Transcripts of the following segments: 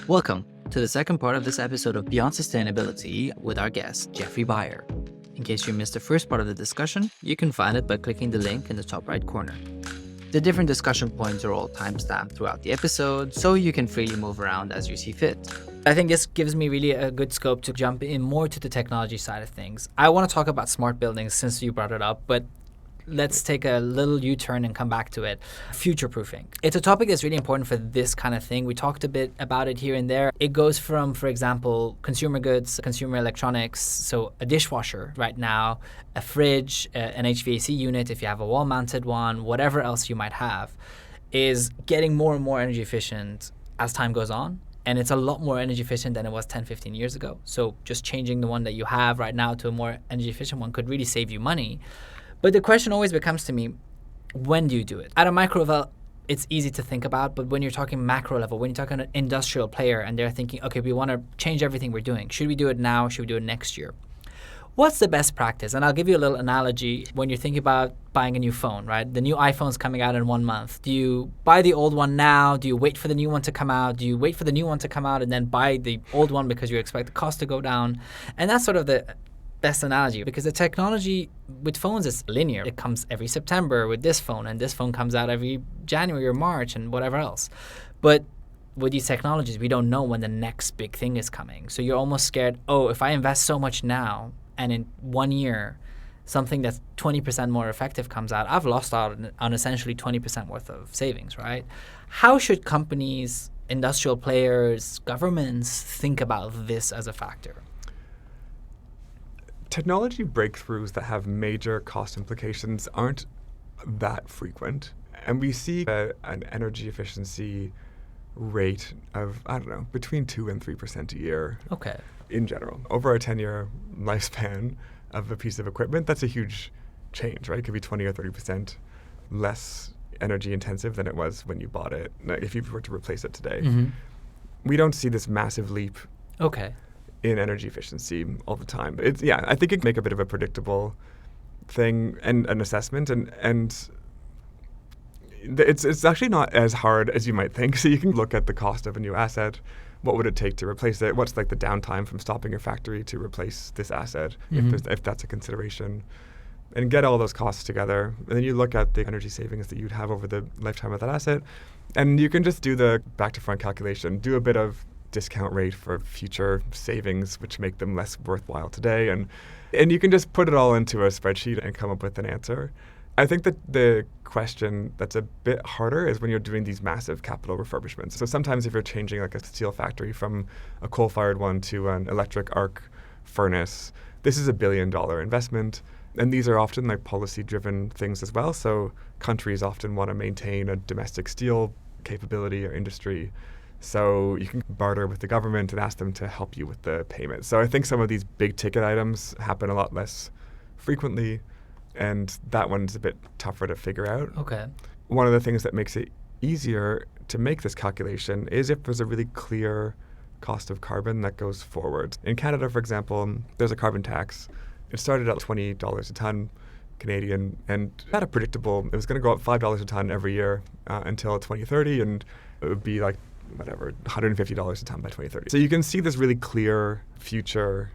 Welcome to the second part of this episode of Beyond Sustainability with our guest, Jeffrey Beyer. In case you missed the first part of the discussion, you can find it by clicking the link in the top right corner. The different discussion points are all timestamped throughout the episode, so you can freely move around as you see fit. I think this gives me really a good scope to jump in more to the technology side of things. I want to talk about smart buildings since you brought it up, but let's take a little U-turn and come back to it. Future-proofing. It's a topic that's really important for this kind of thing. We talked a bit about it here and there. It goes from, for example, consumer goods, consumer electronics, so a dishwasher right now, a fridge, an HVAC unit, if you have a wall-mounted one, whatever else you might have, is getting more and more energy efficient as time goes on. And it's a lot more energy efficient than it was 10, 15 years ago. So just changing the one that you have right now to a more energy efficient one could really save you money. But the question always becomes to me, when do you do it? At a micro level, it's easy to think about, but when you're talking macro level, when you're talking an industrial player and they're thinking, okay, we want to change everything we're doing. Should we do it now? Should we do it next year? What's the best practice? And I'll give you a little analogy. When you're thinking about buying a new phone, right? The new iPhone's coming out in 1 month. Do you buy the old one now? Do you wait for the new one to come out? Do you wait for the new one to come out and then buy the old one because you expect the cost to go down? And that's sort of the best analogy, because the technology with phones is linear. It comes every September with this phone, and this phone comes out every January or March and whatever else. But with these technologies, we don't know when the next big thing is coming. So you're almost scared, if I invest so much now and in 1 year, something that's 20% more effective comes out, I've lost out on essentially 20% worth of savings, right? How should companies, industrial players, governments think about this as a factor? Technology breakthroughs that have major cost implications aren't that frequent. And we see an energy efficiency rate of, between 2 and 3% a year. Okay. In general. Over a 10-year lifespan of a piece of equipment, that's a huge change, right? It could be 20 or 30% less energy intensive than it was when you bought it, if you were to replace it today. Mm-hmm. We don't see this massive leap. Okay. In energy efficiency all the time. I think it can make a bit of a predictable thing and an assessment, and it's actually not as hard as you might think. So you can look at the cost of a new asset. What would it take to replace it? What's like the downtime from stopping your factory to replace this asset, if that's a consideration, and get all those costs together. And then you look at the energy savings that you'd have over the lifetime of that asset, and you can just do the back to front calculation, do a bit of discount rate for future savings, which make them less worthwhile today. And you can just put it all into a spreadsheet and come up with an answer. I think that the question that's a bit harder is when you're doing these massive capital refurbishments. So sometimes if you're changing like a steel factory from a coal-fired one to an electric arc furnace, this is $1 billion investment. And these are often like policy-driven things as well. So countries often want to maintain a domestic steel capability or industry. So you can barter with the government and ask them to help you with the payment. So I think some of these big ticket items happen a lot less frequently, and that one's a bit tougher to figure out. Okay. One of the things that makes it easier to make this calculation is if there's a really clear cost of carbon that goes forward. In Canada, for example, there's a carbon tax. It started at $20 a ton Canadian, and had a predictable, it was going to go up $5 a ton every year until 2030, and it would be like $150 a ton by 2030. So you can see this really clear future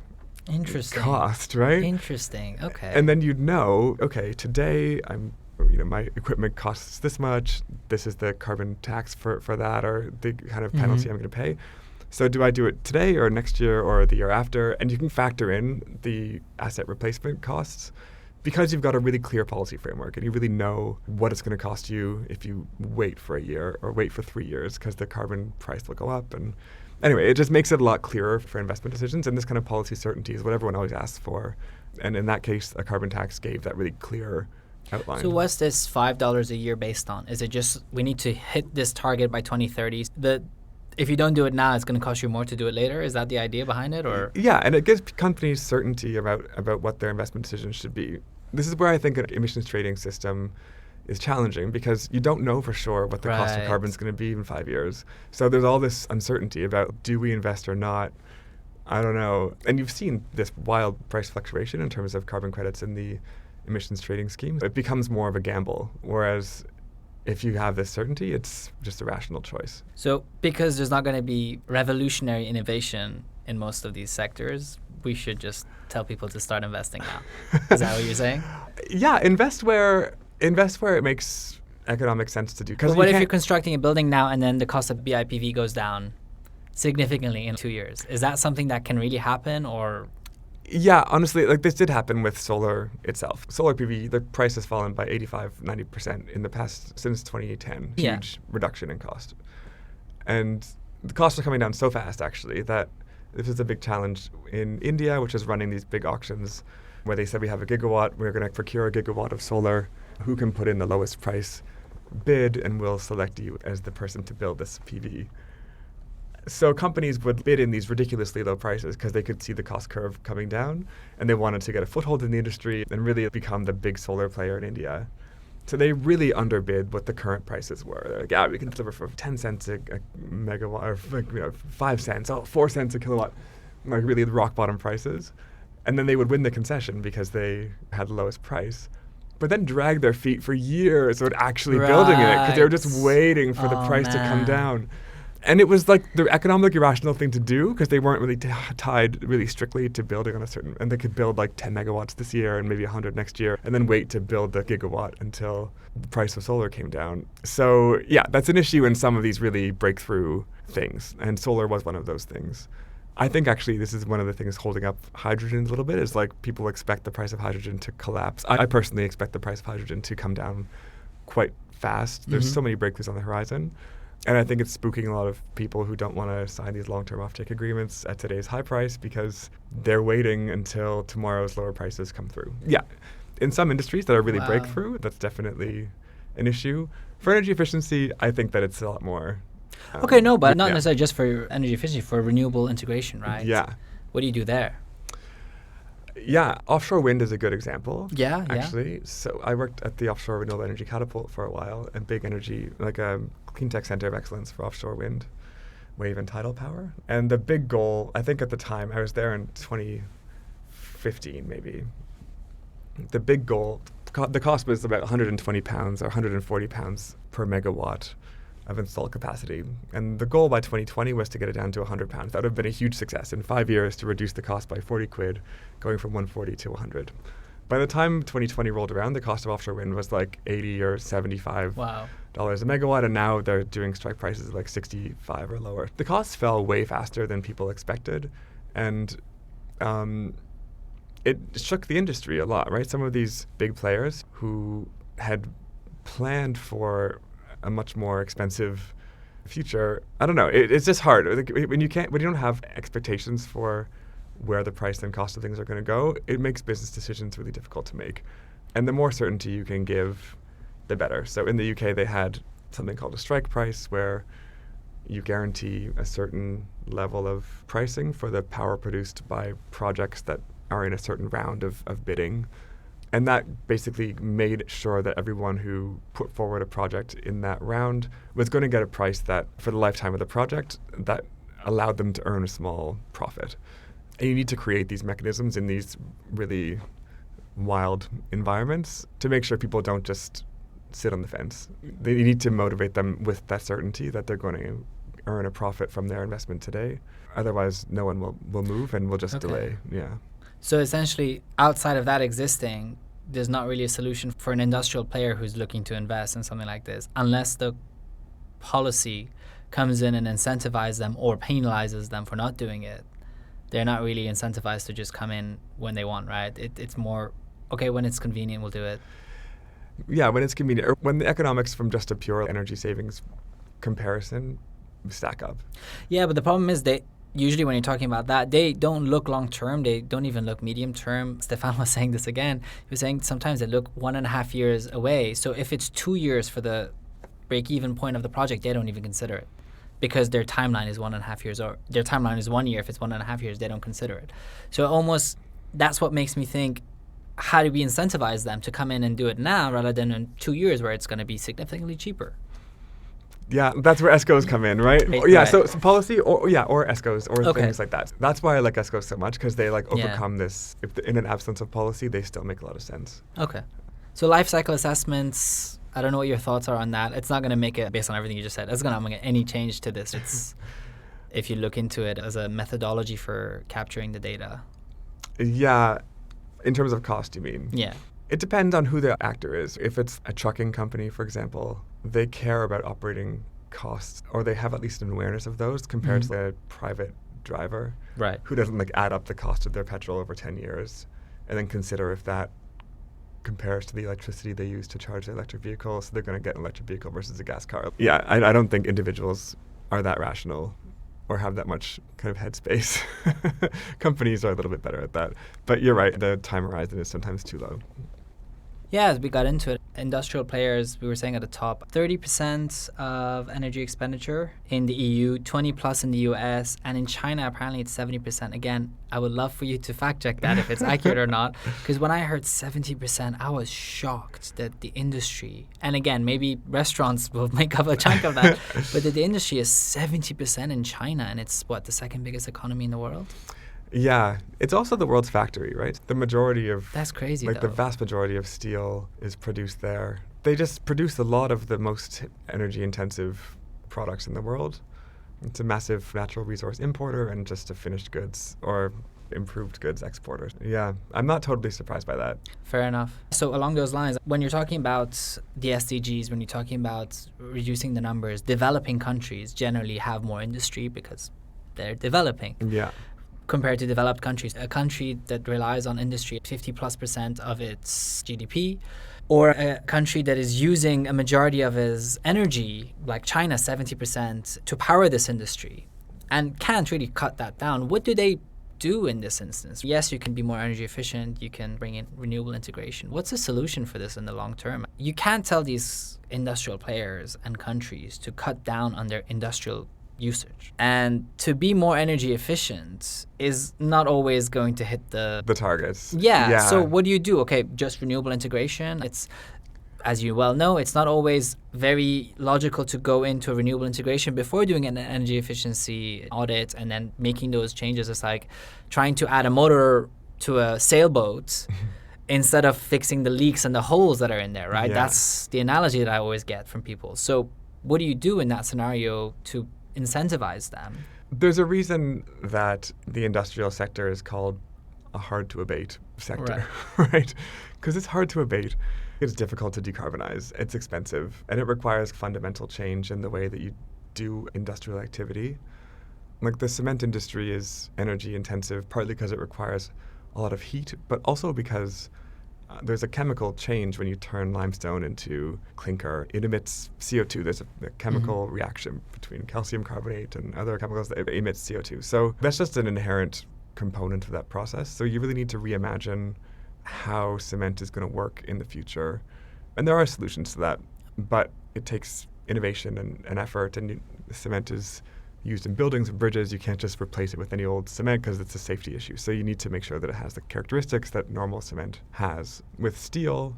cost, right? Interesting. Okay. And then you'd know, okay, today my equipment costs this much. This is the carbon tax for that, or the kind of penalty I'm going to pay. So do I do it today or next year or the year after? And you can factor in the asset replacement costs, because you've got a really clear policy framework and you really know what it's going to cost you if you wait for a year or wait for 3 years, because the carbon price will go up. And anyway, it just makes it a lot clearer for investment decisions. And this kind of policy certainty is what everyone always asks for. And in that case, a carbon tax gave that really clear outline. So what's this $5 a year based on? Is it just we need to hit this target by 2030? If you don't do it now, it's going to cost you more to do it later? Is that the idea behind it? Or yeah, and it gives companies certainty about what their investment decisions should be. This is where I think an emissions trading system is challenging, because you don't know for sure what the cost of carbon is going to be in 5 years. So there's all this uncertainty about, do we invest or not? I don't know. And you've seen this wild price fluctuation in terms of carbon credits in the emissions trading scheme. It becomes more of a gamble, whereas if you have this certainty, it's just a rational choice. So because there's not going to be revolutionary innovation in most of these sectors, we should just tell people to start investing now. Is that what you're saying? Yeah, invest where it makes economic sense to do. But what if you're constructing a building now and then the cost of BIPV goes down significantly in 2 years? Is that something that can really happen, or? Yeah, honestly, like this did happen with solar itself. Solar PV, the price has fallen by 85-90% in the past since 2010. Huge reduction in cost. And the costs are coming down so fast, actually, that this is a big challenge in India, which is running these big auctions where they said we have a gigawatt, we're going to procure a gigawatt of solar. Who can put in the lowest price bid, and we'll select you as the person to build this PV. So companies would bid in these ridiculously low prices because they could see the cost curve coming down, and they wanted to get a foothold in the industry and really become the big solar player in India. So they really underbid what the current prices were. They're like, yeah, we can deliver for 10 cents a megawatt, or 5 cents, 4 cents a kilowatt, like really rock bottom prices. And then they would win the concession because they had the lowest price, but then drag their feet for years with actually building it because they were just waiting for the price to come down. And it was like the economically rational thing to do because they weren't really tied really strictly to building on a certain, and they could build like 10 megawatts this year and maybe 100 next year and then wait to build the gigawatt until the price of solar came down. So yeah, that's an issue in some of these really breakthrough things, and solar was one of those things. I think actually this is one of the things holding up hydrogen a little bit, is like people expect the price of hydrogen to collapse. I personally expect the price of hydrogen to come down quite fast. There's so many breakthroughs on the horizon. And I think it's spooking a lot of people who don't want to sign these long-term offtake agreements at today's high price because they're waiting until tomorrow's lower prices come through. Yeah, in some industries that are really breakthrough, that's definitely an issue. For energy efficiency, I think that it's a lot more. But not necessarily just for energy efficiency, for renewable integration, right? Yeah. What do you do there? Yeah, offshore wind is a good example. Yeah, actually. So I worked at the Offshore Renewable Energy Catapult for a while, and big energy, like a clean tech center of excellence for offshore wind, wave and tidal power. And the big goal, I think at the time, I was there in 2015 maybe, the big goal, the cost was about £120 or £140 per megawatt of installed capacity. And the goal by 2020 was to get it down to £100. That would have been a huge success in 5 years to reduce the cost by 40 quid, going from 140 to 100. By the time 2020 rolled around, the cost of offshore wind was like 80 or 75 dollars a megawatt, and now they're doing strike prices of like 65 or lower. The costs fell way faster than people expected, and it shook the industry a lot, right? Some of these big players who had planned for a much more expensive future. I don't know. It's just hard when you don't have expectations for where the price and cost of things are going to go. It makes business decisions really difficult to make, and the more certainty you can give, the better. So in the UK, they had something called a strike price, where you guarantee a certain level of pricing for the power produced by projects that are in a certain round of bidding. And that basically made sure that everyone who put forward a project in that round was going to get a price that, for the lifetime of the project, that allowed them to earn a small profit. And you need to create these mechanisms in these really wild environments to make sure people don't just sit on the fence. You need to motivate them with that certainty that they're going to earn a profit from their investment today. Otherwise, no one will move and will just delay. Yeah. So essentially, outside of that existing, there's not really a solution for an industrial player who's looking to invest in something like this, unless the policy comes in and incentivizes them or penalizes them for not doing it. They're not really incentivized to just come in when they want, right? It's more, okay, when it's convenient, we'll do it. Yeah, when it's convenient, or when the economics from just a pure energy savings comparison stack up. Yeah, but the problem is usually when you're talking about that, they don't look long-term. They don't even look medium-term. Stefan was saying this again. He was saying sometimes they look 1.5 years away. So if it's 2 years for the break-even point of the project, they don't even consider it because their timeline is 1.5 years, or their timeline is 1 year. If it's 1.5 years, they don't consider it. So almost that's what makes me think, how do we incentivize them to come in and do it now rather than in 2 years where it's going to be significantly cheaper? Yeah, that's where ESCOs come in, right? Yeah, so policy or ESCOs or things like that. That's why I like ESCOs so much, because they like overcome this. If in an absence of policy, they still make a lot of sense. Okay. So life cycle assessments, I don't know what your thoughts are on that. It's not going to make it, based on everything you just said, it's going to make any change to this. It's if you look into it as a methodology for capturing the data. Yeah. In terms of cost, you mean? Yeah. It depends on who the actor is. If it's a trucking company, for example, they care about operating costs, or they have at least an awareness of those compared to a private driver who doesn't like add up the cost of their petrol over 10 years and then consider if that compares to the electricity they use to charge their electric vehicle, so they're going to get an electric vehicle versus a gas car. Yeah, I don't think individuals are that rational or have that much kind of headspace. Companies are a little bit better at that. But you're right, the time horizon is sometimes too low. Yeah, as we got into it, industrial players, we were saying at the top, 30% of energy expenditure in the EU, 20 plus in the US, and in China, apparently it's 70%. Again, I would love for you to fact check that if it's accurate or not, because when I heard 70%, I was shocked that the industry, and again, maybe restaurants will make up a chunk of that, but that the industry is 70% in China, and it's the second biggest economy in the world? Yeah, it's also the world's factory, right? The majority of... That's crazy, like though. The vast majority of steel is produced there. They just produce a lot of the most energy-intensive products in the world. It's a massive natural resource importer and just a finished goods or improved goods exporter. Yeah, I'm not totally surprised by that. Fair enough. So along those lines, when you're talking about the SDGs, when you're talking about reducing the numbers, developing countries generally have more industry because they're developing. Yeah. Compared to developed countries, a country that relies on industry 50+% of its GDP, or a country that is using a majority of its energy, like China, 70%, to power this industry, and can't really cut that down. What do they do in this instance? Yes, you can be more energy efficient, you can bring in renewable integration. What's the solution for this in the long term? You can't tell these industrial players and countries to cut down on their industrial usage. And to be more energy efficient is not always going to hit the targets. Yeah. So what do you do? Okay, just renewable integration. It's, as you well know, it's not always very logical to go into renewable integration before doing an energy efficiency audit and then making those changes. It's like trying to add a motor to a sailboat instead of fixing the leaks and the holes that are in there, right? Yeah. That's the analogy that I always get from people. So what do you do in that scenario to incentivize them? There's a reason that the industrial sector is called a hard-to-abate sector, right? Because it's hard to abate. It's difficult to decarbonize. It's expensive. And it requires fundamental change in the way that you do industrial activity. Like the cement industry is energy intensive, partly because it requires a lot of heat, but also because there's a chemical change when you turn limestone into clinker. It emits CO2. There's a chemical reaction between calcium carbonate and other chemicals that emit CO2. So that's just an inherent component of that process. So you really need to reimagine how cement is going to work in the future. And there are solutions to that, but it takes innovation and effort, and cement is used in buildings and bridges. You can't just replace it with any old cement because it's a safety issue. So you need to make sure that it has the characteristics that normal cement has. With steel,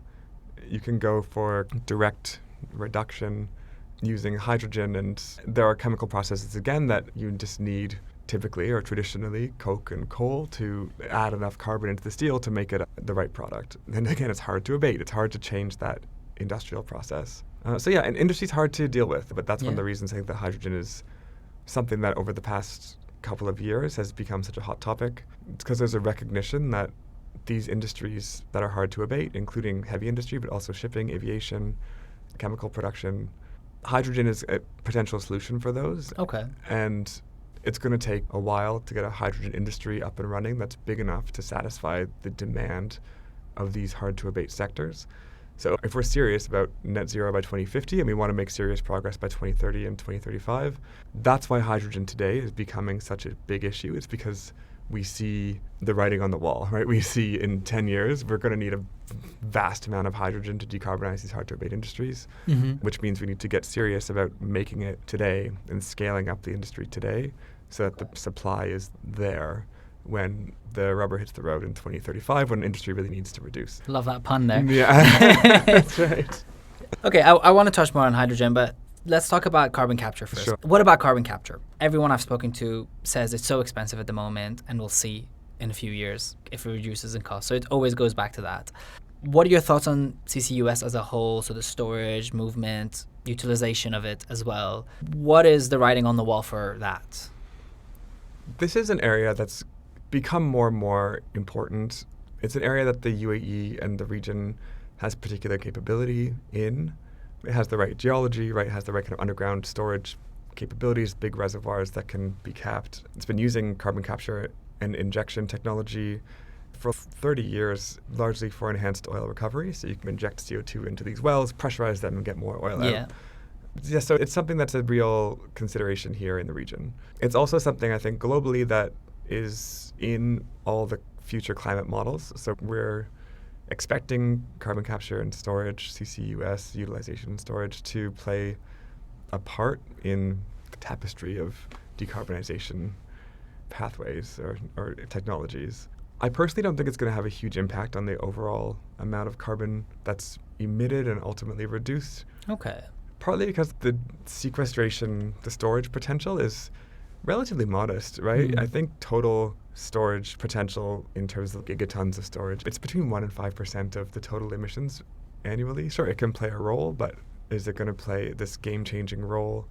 you can go for direct reduction using hydrogen, and there are chemical processes, again, that you just need typically or traditionally coke and coal to add enough carbon into the steel to make it the right product. And again, it's hard to abate. It's hard to change that industrial process. And industry's hard to deal with, but that's one of the reasons I think that hydrogen is something that over the past couple of years has become such a hot topic. It's because there's a recognition that these industries that are hard to abate, including heavy industry, but also shipping, aviation, chemical production, hydrogen is a potential solution for those. Okay. And it's going to take a while to get a hydrogen industry up and running that's big enough to satisfy the demand of these hard to abate sectors. So if we're serious about net zero by 2050 and we want to make serious progress by 2030 and 2035, that's why hydrogen today is becoming such a big issue. It's because we see the writing on the wall, right? We see in 10 years, we're going to need a vast amount of hydrogen to decarbonize these hard to abate industries, which means we need to get serious about making it today and scaling up the industry today so that the supply is there when the rubber hits the road in 2035, when industry really needs to reduce. Love that pun there. Yeah, that's right. Okay, I want to touch more on hydrogen, but let's talk about carbon capture first. Sure. What about carbon capture? Everyone I've spoken to says it's so expensive at the moment, and we'll see in a few years if it reduces in cost. So it always goes back to that. What are your thoughts on CCUS as a whole, so the storage, movement, utilization of it as well? What is the writing on the wall for that? This is an area that's become more and more important. It's an area that the UAE and the region has particular capability in. It has the right geology, right? It has the right kind of underground storage capabilities, big reservoirs that can be capped. It's been using carbon capture and injection technology for 30 years, largely for enhanced oil recovery. So you can inject CO2 into these wells, pressurize them, and get more oil out. Yeah, so it's something that's a real consideration here in the region. It's also something I think globally that is in all the future climate models. So we're expecting carbon capture and storage, CCUS, utilization and storage, to play a part in the tapestry of decarbonization pathways or technologies. I personally don't think it's going to have a huge impact on the overall amount of carbon that's emitted and ultimately reduced. Okay. Partly because the sequestration, the storage potential is relatively modest, right? I think total storage potential in terms of gigatons of storage, it's between 1% and 5% of the total emissions annually. Sure, it can play a role, but is it going to play this game-changing role?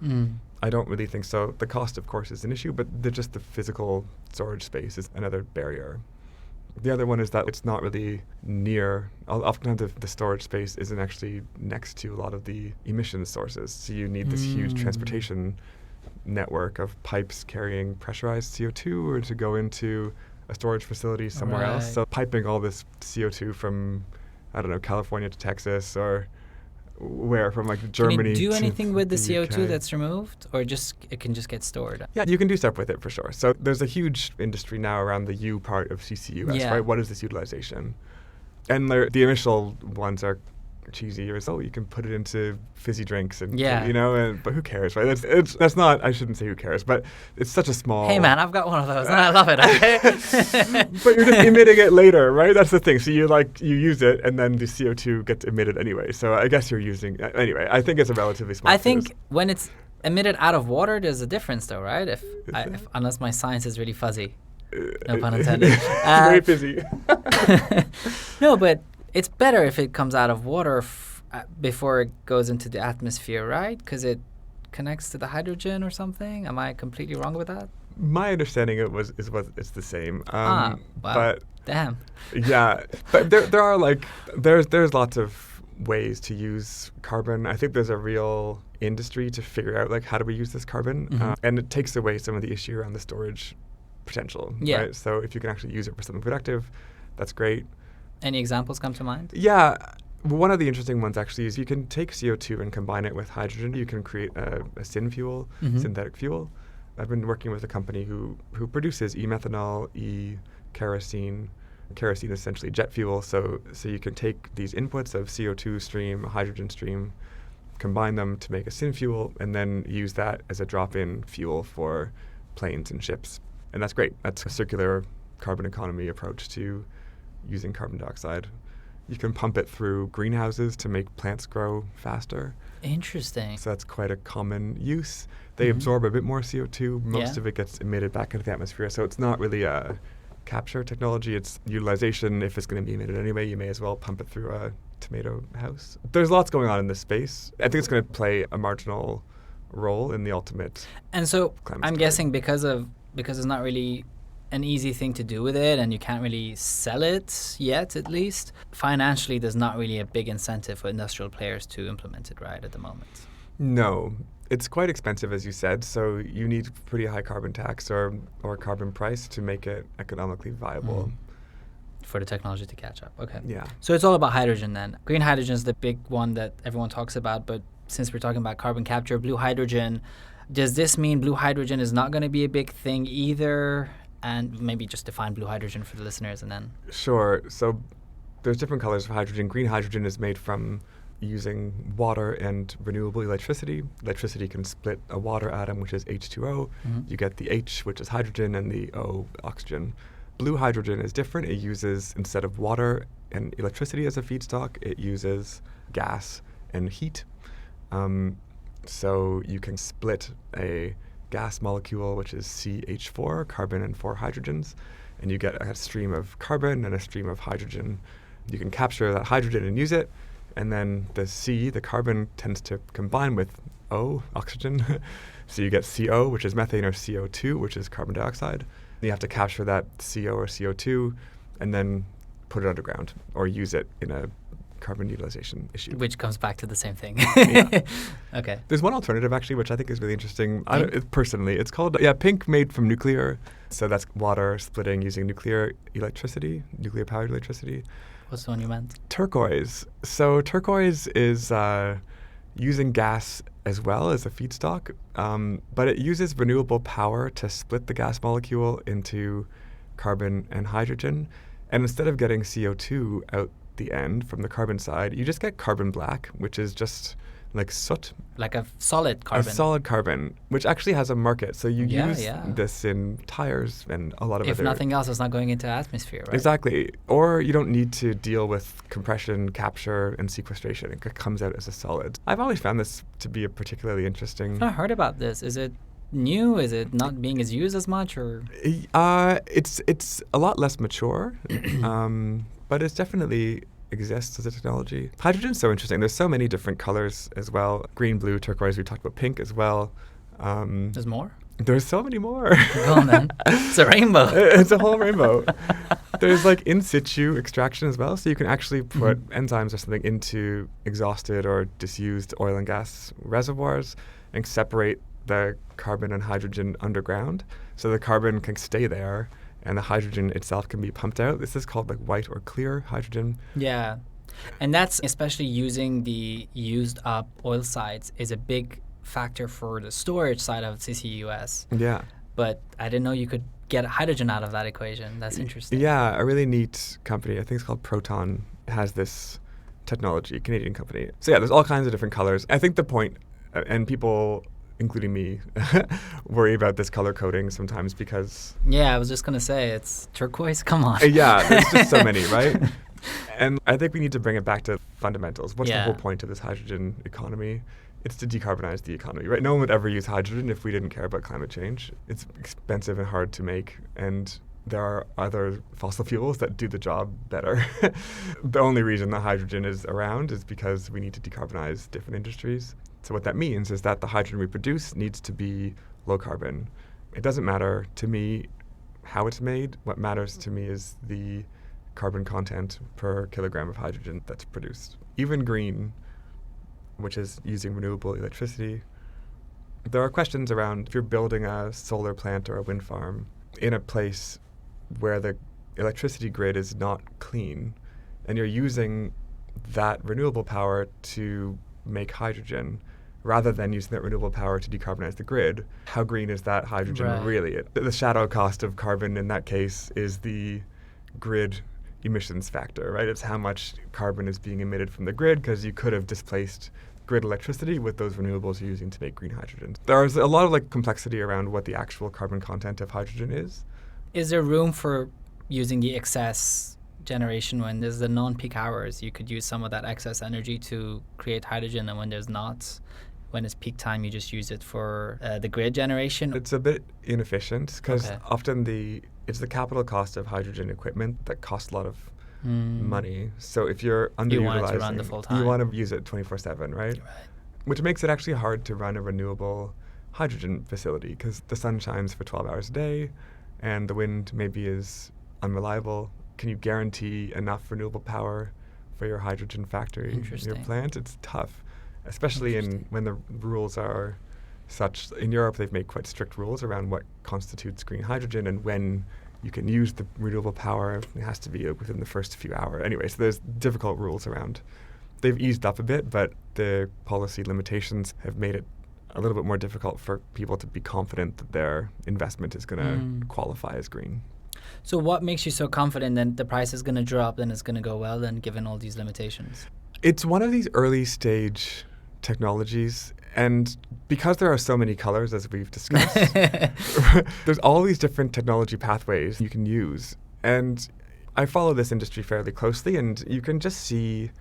I don't really think so. The cost, of course, is an issue, but just the physical storage space is another barrier. The other one is that it's not really near, oftentimes the storage space isn't actually next to a lot of the emission sources. So you need this huge transportation network of pipes carrying pressurized CO2 or to go into a storage facility somewhere else. So piping all this CO2 from, I don't know, California to Texas or where, from like Germany. Can you do anything with the CO2 UK. that's removed, or just it can just get stored? Yeah, you can do stuff with it for sure. So there's a huge industry now around the U part of CCUS, right? What is this utilization? And the initial ones are cheesy. Or so you can put it into fizzy drinks and you know, but who cares, right? That's not. I shouldn't say who cares, but it's such a small. Hey man, I've got one of those and I love it. Okay? But you're just emitting it later, right? That's the thing. So you use it and then the CO2 gets emitted anyway. So I guess you're using anyway. I think it's a relatively small. I think when it's emitted out of water, there's a difference though, right? If unless my science is really fuzzy, no pun intended. It's very fizzy. No, but it's better if it comes out of water before it goes into the atmosphere, right? Because it connects to the hydrogen or something. Am I completely wrong with that? My understanding is it's the same. Wow. But damn. Yeah, but there are there's lots of ways to use carbon. I think there's a real industry to figure out how do we use this carbon, and it takes away some of the issue around the storage potential. Yeah. Right? So if you can actually use it for something productive, that's great. Any examples come to mind? Yeah. One of the interesting ones actually is you can take CO2 and combine it with hydrogen. You can create a syn fuel, synthetic fuel. I've been working with a company who produces e-methanol, e-kerosene. Kerosene is essentially jet fuel. So you can take these inputs of CO2 stream, hydrogen stream, combine them to make a syn fuel, and then use that as a drop-in fuel for planes and ships. And that's great. That's a circular carbon economy approach to using carbon dioxide. You can pump it through greenhouses to make plants grow faster. Interesting. So that's quite a common use. They absorb a bit more CO2. Most of it gets emitted back into the atmosphere. So it's not really a capture technology. It's utilization. If it's going to be emitted anyway, you may as well pump it through a tomato house. There's lots going on in this space. I think it's going to play a marginal role in the ultimate. And so I'm story. guessing because it's not really an easy thing to do with it and you can't really sell it yet, at least, financially there's not really a big incentive for industrial players to implement it right at the moment. No. It's quite expensive, as you said, so you need pretty high carbon tax or carbon price to make it economically viable. For the technology to catch up. Okay. Yeah. So it's all about hydrogen then. Green hydrogen is the big one that everyone talks about, but since we're talking about carbon capture, blue hydrogen, does this mean blue hydrogen is not going to be a big thing either? And maybe just define blue hydrogen for the listeners and then. Sure. So there's different colors of hydrogen. Green hydrogen is made from using water and renewable electricity. Electricity can split a water atom, which is H2O. You get the H, which is hydrogen, and the O, oxygen. Blue hydrogen is different. It uses, instead of water and electricity as a feedstock, it uses gas and heat. So you can split a gas molecule, which is CH4, carbon and 4 hydrogens, and you get a stream of carbon and a stream of hydrogen. You can capture that hydrogen and use it, and then the C, the carbon, tends to combine with O, oxygen. So you get CO, which is methane, or CO2, which is carbon dioxide. You have to capture that CO or CO2 and then put it underground or use it in a carbon utilization issue. Which comes back to the same thing. Yeah. Okay. There's one alternative, actually, which I think is really interesting. Personally, it's called, pink, made from nuclear. So that's water splitting using nuclear powered electricity. What's the one you meant? Turquoise. So turquoise is using gas as well as a feedstock, but it uses renewable power to split the gas molecule into carbon and hydrogen. And instead of getting CO2 out the end from the carbon side, you just get carbon black, which is just like soot. Like a solid carbon. A solid carbon, which actually has a market. So you use yeah. this in tires and a lot of If other... nothing else, it's not going into atmosphere, right? Exactly. Or you don't need to deal with compression, capture, and sequestration. It comes out as a solid. I've always found this to be a particularly interesting... I've not heard about this. Is it new? Is it not being as used as much? Or It's a lot less mature, but it's definitely exists as a technology. Hydrogen's so interesting. There's so many different colors as well. Green, blue, turquoise. We talked about pink as well. There's more? There's so many more. Go on then. It's a rainbow. It's a whole rainbow. There's like in situ extraction as well. So you can actually put enzymes or something into exhausted or disused oil and gas reservoirs and separate the carbon and hydrogen underground. So the carbon can stay there and the hydrogen itself can be pumped out. This is called like white or clear hydrogen. Yeah. And that's especially using the used up oil sites is a big factor for the storage side of CCUS. Yeah. But I didn't know you could get hydrogen out of that equation. That's interesting. Yeah, a really neat company, I think it's called Proton, has this technology, Canadian company. So yeah, there's all kinds of different colors. I think the point, and people, including me, worry about this color coding sometimes because... Yeah, I was just going to say, it's turquoise, come on. Yeah, there's just so many, right? And I think we need to bring it back to fundamentals. What's the whole point of this hydrogen economy? It's to decarbonize the economy, right? No one would ever use hydrogen if we didn't care about climate change. It's expensive and hard to make, and there are other fossil fuels that do the job better. The only reason that hydrogen is around is because we need to decarbonize different industries. So what that means is that the hydrogen we produce needs to be low carbon. It doesn't matter to me how it's made. What matters to me is the carbon content per kilogram of hydrogen that's produced. Even green, which is using renewable electricity. There are questions around if you're building a solar plant or a wind farm in a place where the electricity grid is not clean and you're using that renewable power to make hydrogen rather than using that renewable power to decarbonize the grid, how green is that hydrogen really? The shadow cost of carbon in that case is the grid emissions factor, right? It's how much carbon is being emitted from the grid because you could have displaced grid electricity with those renewables you're using to make green hydrogen. There's a lot of complexity around what the actual carbon content of hydrogen is. Is there room for using the excess generation when there's the non-peak hours? You could use some of that excess energy to create hydrogen, and when there's not, when it's peak time, you just use it for the grid generation? It's a bit inefficient because often it's the capital cost of hydrogen equipment that costs a lot of money. So if you're underutilizing, you want it to run the full time. You want to use it 24/7, right? Which makes it actually hard to run a renewable hydrogen facility because the sun shines for 12 hours a day and the wind maybe is unreliable. Can you guarantee enough renewable power for your hydrogen factory, your plant? It's tough, especially when the rules are such. In Europe, they've made quite strict rules around what constitutes green hydrogen and when you can use the renewable power. It has to be within the first few hours. Anyway, so there's difficult rules around. They've eased up a bit, but the policy limitations have made it a little bit more difficult for people to be confident that their investment is going to qualify as green. So what makes you so confident that the price is going to drop and it's going to go well then, given all these limitations? It's one of these early stage technologies. And because there are so many colors, as we've discussed, there's all these different technology pathways you can use. And I follow this industry fairly closely, and you can just see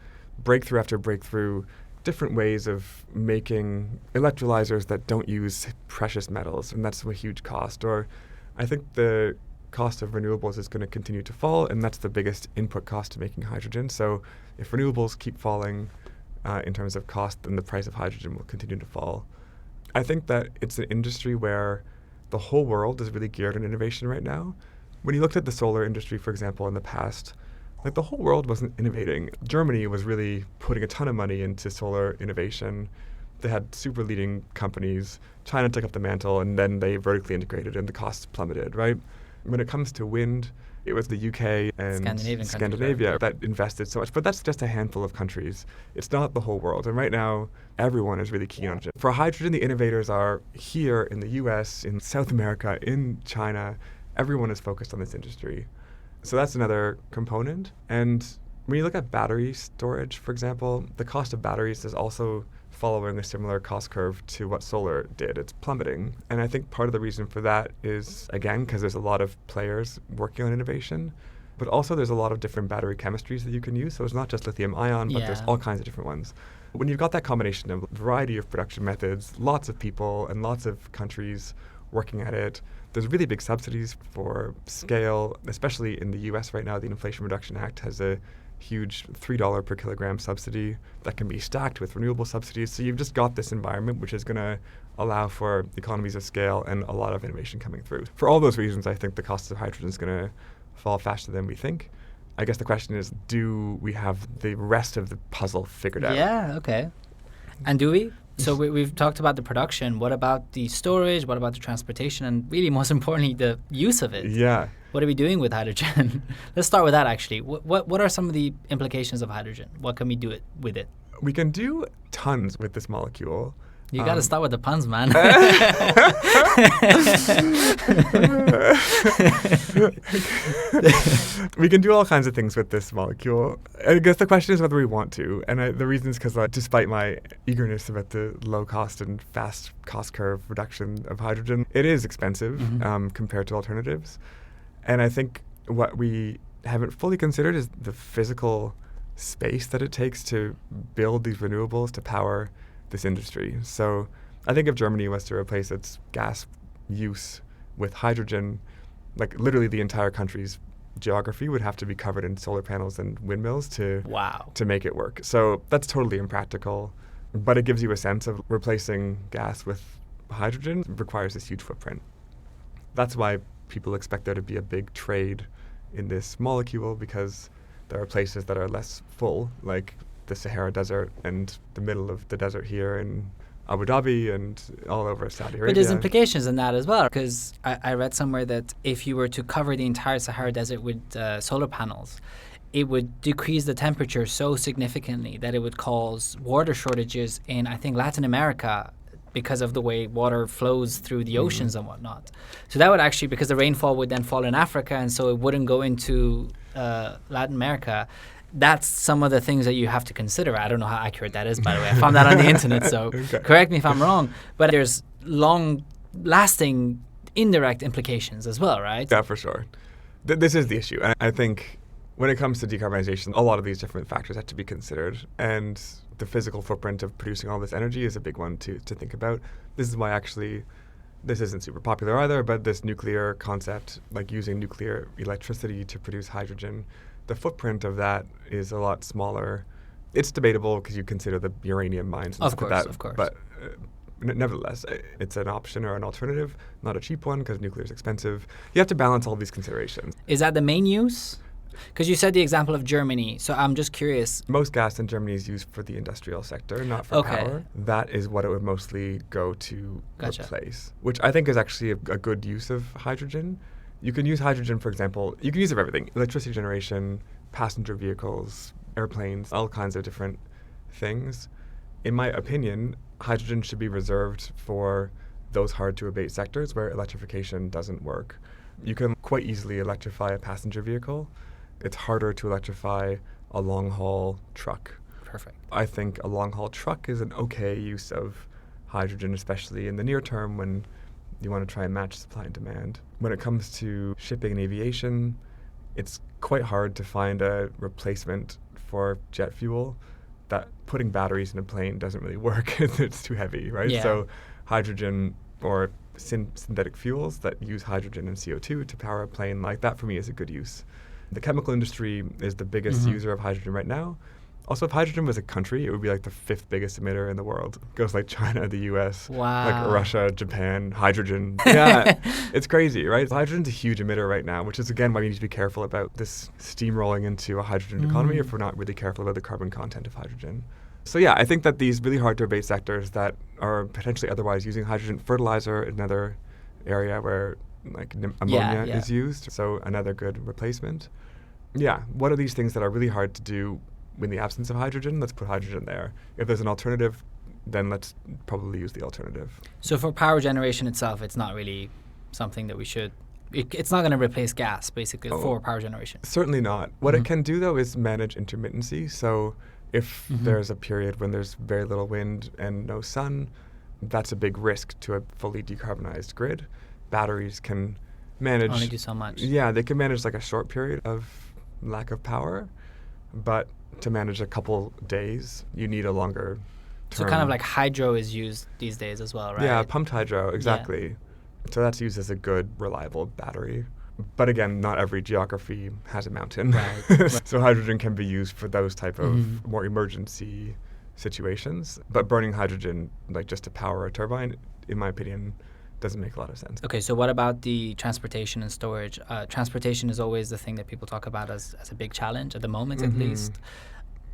breakthrough after breakthrough, different ways of making electrolyzers that don't use precious metals, and that's a huge cost. Or I think the cost of renewables is going to continue to fall, and that's the biggest input cost to making hydrogen. So if renewables keep falling in terms of cost, then the price of hydrogen will continue to fall. I think that it's an industry where the whole world is really geared on innovation right now. When you looked at the solar industry, for example, in the past, like the whole world wasn't innovating. Germany was really putting a ton of money into solar innovation. They had super leading companies. China took up the mantle, and then they vertically integrated, and the costs plummeted, right? When it comes to wind, it was the UK and Scandinavia that invested so much. But that's just a handful of countries. It's not the whole world. And right now, everyone is really keen on it. For hydrogen, the innovators are here in the US, in South America, in China. Everyone is focused on this industry. So that's another component. And when you look at battery storage, for example, the cost of batteries is also following a similar cost curve to what solar did. It's plummeting. And I think part of the reason for that is, again, because there's a lot of players working on innovation, but also there's a lot of different battery chemistries that you can use. So it's not just lithium ion, but there's all kinds of different ones. When you've got that combination of a variety of production methods, lots of people and lots of countries working at it, there's really big subsidies for scale, especially in the US right now. The Inflation Reduction Act has a huge $3 per kilogram subsidy that can be stacked with renewable subsidies. So you've just got this environment which is going to allow for economies of scale and a lot of innovation coming through. For all those reasons, I think the cost of hydrogen is going to fall faster than we think. I guess the question is, do we have the rest of the puzzle figured out? Yeah, okay. And do we? So we've talked about the production. What about the storage? What about the transportation? And really, most importantly, the use of it. Yeah. What are we doing with hydrogen? Let's start with that, actually. What are some of the implications of hydrogen? What can we do with it? We can do tons with this molecule. You got to start with the puns, man. We can do all kinds of things with this molecule. I guess the question is whether we want to. And the reason is because despite my eagerness about the low cost and fast cost curve reduction of hydrogen, it is expensive compared to alternatives. And I think what we haven't fully considered is the physical space that it takes to build these renewables to power this industry. So I think if Germany was to replace its gas use with hydrogen, like literally the entire country's geography would have to be covered in solar panels and windmills to make it work. So that's totally impractical, but it gives you a sense of replacing gas with hydrogen requires this huge footprint. That's why people expect there to be a big trade in this molecule, because there are places that are less full, like the Sahara Desert and the middle of the desert here in Abu Dhabi and all over Saudi Arabia. But there's implications in that as well, because I read somewhere that if you were to cover the entire Sahara Desert with solar panels, it would decrease the temperature so significantly that it would cause water shortages in, I think, Latin America, because of the way water flows through the oceans and whatnot. So that would actually, because the rainfall would then fall in Africa, and so it wouldn't go into Latin America. That's some of the things that you have to consider. I don't know how accurate that is, by the way. I found that on the internet, so correct me if I'm wrong. But there's long-lasting indirect implications as well, right? Yeah, for sure. This is the issue. And I think when it comes to decarbonization, a lot of these different factors have to be considered. And the physical footprint of producing all this energy is a big one to think about. This is why actually this isn't super popular either, but this nuclear concept, like using nuclear electricity to produce hydrogen, the footprint of that is a lot smaller. It's debatable because you consider the uranium mines and stuff like that. Of course. But nevertheless, it's an option or an alternative, not a cheap one because nuclear is expensive. You have to balance all these considerations. Is that the main use? Because you said the example of Germany, so I'm just curious. Most gas in Germany is used for the industrial sector, not for power. That is what it would mostly go to replace, which I think is actually a good use of hydrogen. You can use hydrogen, for example, you can use it for everything. Electricity generation, passenger vehicles, airplanes, all kinds of different things. In my opinion, hydrogen should be reserved for those hard-to-abate sectors where electrification doesn't work. You can quite easily electrify a passenger vehicle. It's harder to electrify a long-haul truck. Perfect. I think a long-haul truck is an okay use of hydrogen, especially in the near term when you want to try and match supply and demand. When it comes to shipping and aviation, it's quite hard to find a replacement for jet fuel. That putting batteries in a plane doesn't really work. It's too heavy, right? Yeah. So hydrogen or synthetic fuels that use hydrogen and CO2 to power a plane, like that for me is a good use. The chemical industry is the biggest user of hydrogen right now. Also, if hydrogen was a country, it would be like the 5th biggest emitter in the world. It goes like China, the US, like Russia, Japan, hydrogen. Yeah, it's crazy, right? Hydrogen's a huge emitter right now, which is, again, why we need to be careful about this steamrolling into a hydrogen economy if we're not really careful about the carbon content of hydrogen. So yeah, I think that these really hard to abate sectors that are potentially otherwise using hydrogen, fertilizer, another area where like ammonia is used, so another good replacement. Yeah, what are these things that are really hard to do in the absence of hydrogen? Let's put hydrogen there. If there's an alternative, then let's probably use the alternative. So for power generation itself, it's not really something that we should... It's not going to replace gas, basically, for power generation. Certainly not. What it can do, though, is manage intermittency. So if there's a period when there's very little wind and no sun, that's a big risk to a fully decarbonized grid. Batteries can manage... Only do so much. Yeah, they can manage like a short period of lack of power, but to manage a couple days, you need a longer term. So kind of like hydro is used these days as well, right? Yeah, pumped hydro, exactly. Yeah. So that's used as a good, reliable battery. But again, not every geography has a mountain. Right. So hydrogen can be used for those type of more emergency situations. But burning hydrogen, like just to power a turbine, in my opinion, doesn't make a lot of sense. Okay, so what about the transportation and storage? Transportation is always the thing that people talk about as a big challenge at the moment, at least.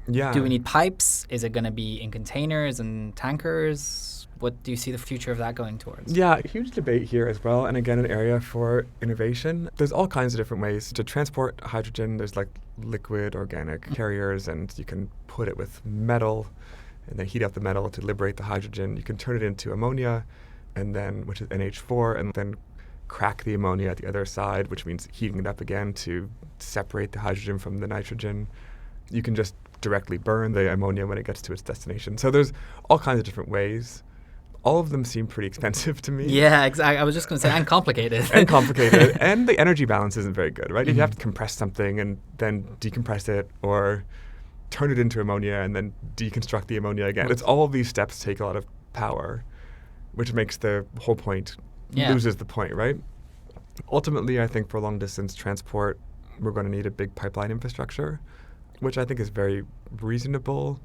Yeah. Do we need pipes? Is it going to be in containers and tankers? What do you see the future of that going towards? Yeah, huge debate here as well. And again, an area for innovation. There's all kinds of different ways to transport hydrogen. There's like liquid organic carriers, and you can put it with metal and then heat up the metal to liberate the hydrogen. You can turn it into ammonia, and then, which is NH4, and then crack the ammonia at the other side, which means heating it up again to separate the hydrogen from the nitrogen. You can just directly burn the ammonia when it gets to its destination. So there's all kinds of different ways. All of them seem pretty expensive to me. Yeah, exactly. I was just going to say, and complicated. And complicated. And the energy balance isn't very good, right? If you have to compress something and then decompress it, or turn it into ammonia and then deconstruct the ammonia again, it's all of these steps take a lot of power, which makes the whole point, loses the point, right? Ultimately, I think for long-distance transport, we're going to need a big pipeline infrastructure, which I think is very reasonable.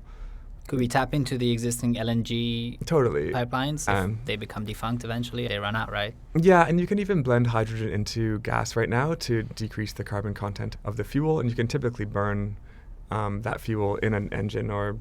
Could we tap into the existing LNG pipelines? If they become defunct eventually, they run out, right? Yeah, and you can even blend hydrogen into gas right now to decrease the carbon content of the fuel, and you can typically burn that fuel in an engine or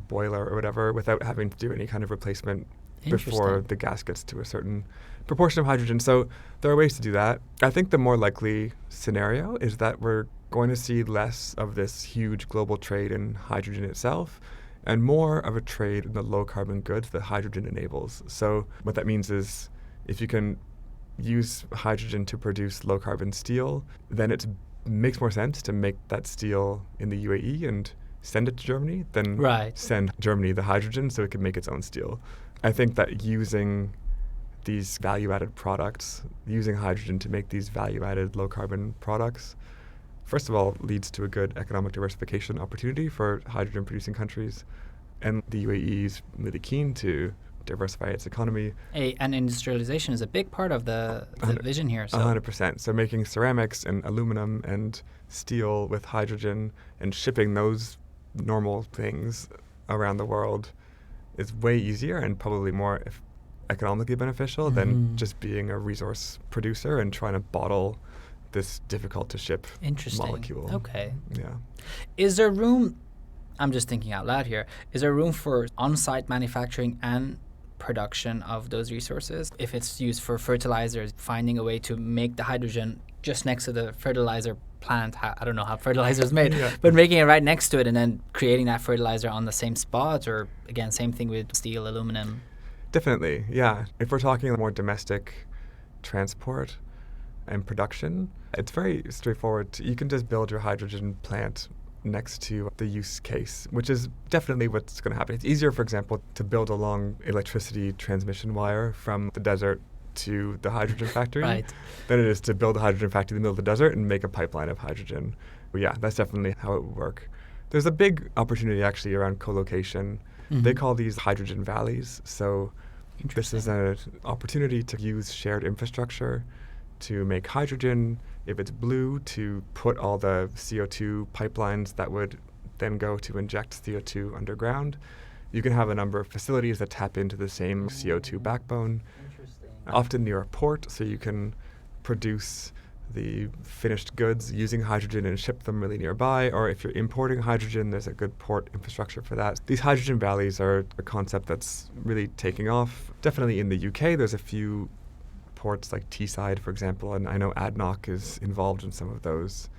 boiler or whatever without having to do any kind of replacement before the gas gets to a certain proportion of hydrogen. So there are ways to do that. I think the more likely scenario is that we're going to see less of this huge global trade in hydrogen itself and more of a trade in the low carbon goods that hydrogen enables. So what that means is if you can use hydrogen to produce low carbon steel, then it makes more sense to make that steel in the UAE and send it to Germany than send Germany the hydrogen so it can make its own steel. I think that using these value-added products, using hydrogen to make these value-added low-carbon products, first of all, leads to a good economic diversification opportunity for hydrogen-producing countries. And the UAE is really keen to diversify its economy. And industrialization is a big part of the vision here. 100%. So making ceramics and aluminum and steel with hydrogen and shipping those normal things around the world is way easier and probably more economically beneficial than just being a resource producer and trying to bottle this difficult to ship molecule. Okay. Yeah. Is there room, I'm just thinking out loud here, is there room for on-site manufacturing and production of those resources? If it's used for fertilizers, finding a way to make the hydrogen just next to the fertilizer plant, I don't know how fertilizer is made, but making it right next to it and then creating that fertilizer on the same spot, or again, same thing with steel, aluminum. Definitely, yeah. If we're talking more domestic transport and production, it's very straightforward. You can just build your hydrogen plant next to the use case, which is definitely what's going to happen. It's easier, for example, to build a long electricity transmission wire from the desert to the hydrogen factory than it is to build a hydrogen factory in the middle of the desert and make a pipeline of hydrogen. But yeah, that's definitely how it would work. There's a big opportunity actually around co-location. They call these hydrogen valleys. So This is an opportunity to use shared infrastructure to make hydrogen. If it's blue, to put all the CO2 pipelines that would then go to inject CO2 underground. You can have a number of facilities that tap into the same CO2 backbone, often near a port, so you can produce the finished goods using hydrogen and ship them really nearby. Or if you're importing hydrogen, there's a good port infrastructure for that. These hydrogen valleys are a concept that's really taking off. Definitely in the UK, there's a few ports like Teesside, for example, and I know ADNOC is involved in some of those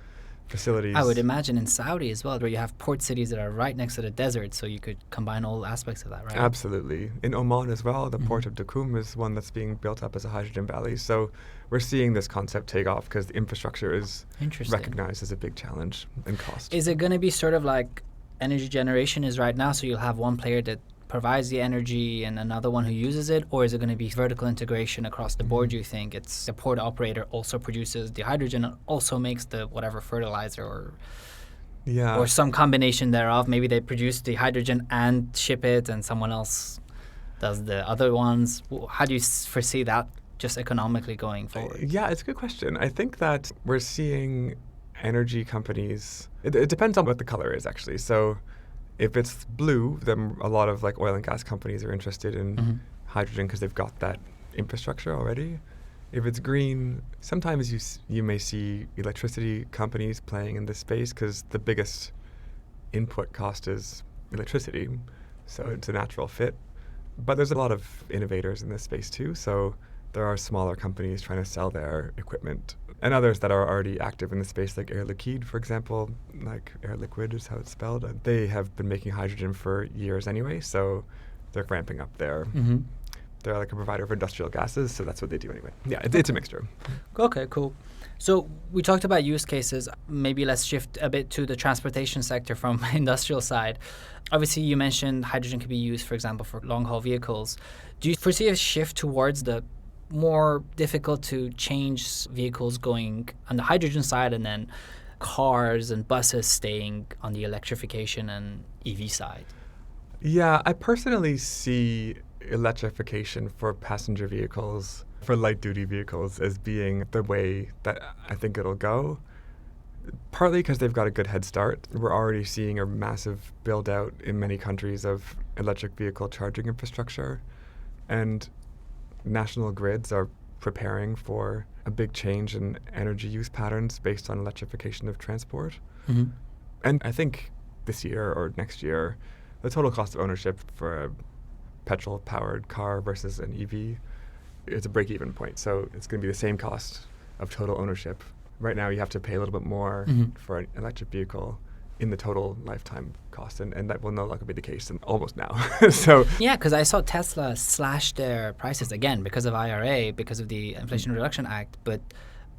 facilities. I would imagine in Saudi as well, where you have port cities that are right next to the desert, so you could combine all aspects of that, right? Absolutely. In Oman as well, the port of Duqm is one that's being built up as a hydrogen valley. So we're seeing this concept take off because the infrastructure is recognized as a big challenge and cost. Is it going to be sort of like energy generation is right now, so you'll have one player that provides the energy and another one who uses it, or is it going to be vertical integration across the board? Do you think it's the port operator also produces the hydrogen and also makes the whatever fertilizer or some combination thereof? Maybe they produce the hydrogen and ship it and someone else does the other ones. How do you foresee that just economically going forward? Yeah, it's a good question. I think that we're seeing energy companies, it depends on what the color is actually. So if it's blue, then a lot of like oil and gas companies are interested in hydrogen because they've got that infrastructure already. If it's green, sometimes you may see electricity companies playing in this space because the biggest input cost is electricity, so it's a natural fit. But there's a lot of innovators in this space too, so there are smaller companies trying to sell their equipment, and others that are already active in the space, like Air Liquide, for example, like Air Liquide is how it's spelled. They have been making hydrogen for years anyway, so they're ramping up there. They're like a provider of industrial gases, so that's what they do anyway. Yeah, it's a mixture. Okay, cool. So we talked about use cases. Maybe let's shift a bit to the transportation sector from industrial side. Obviously, you mentioned hydrogen could be used, for example, for long-haul vehicles. Do you foresee a shift towards the more difficult to change vehicles going on the hydrogen side and then cars and buses staying on the electrification and EV side? Yeah, I personally see electrification for passenger vehicles, for light-duty vehicles, as being the way that I think it'll go. Partly because they've got a good head start. We're already seeing a massive build-out in many countries of electric vehicle charging infrastructure. And national grids are preparing for a big change in energy use patterns based on electrification of transport. And I think this year or next year, the total cost of ownership for a petrol-powered car versus an EV is a break-even point. So it's going to be the same cost of total ownership. Right now, you have to pay a little bit more for an electric vehicle in the total lifetime cost, and that will no longer be the case almost now. So yeah, because I saw Tesla slash their prices again because of IRA, because of the Inflation Reduction Act, but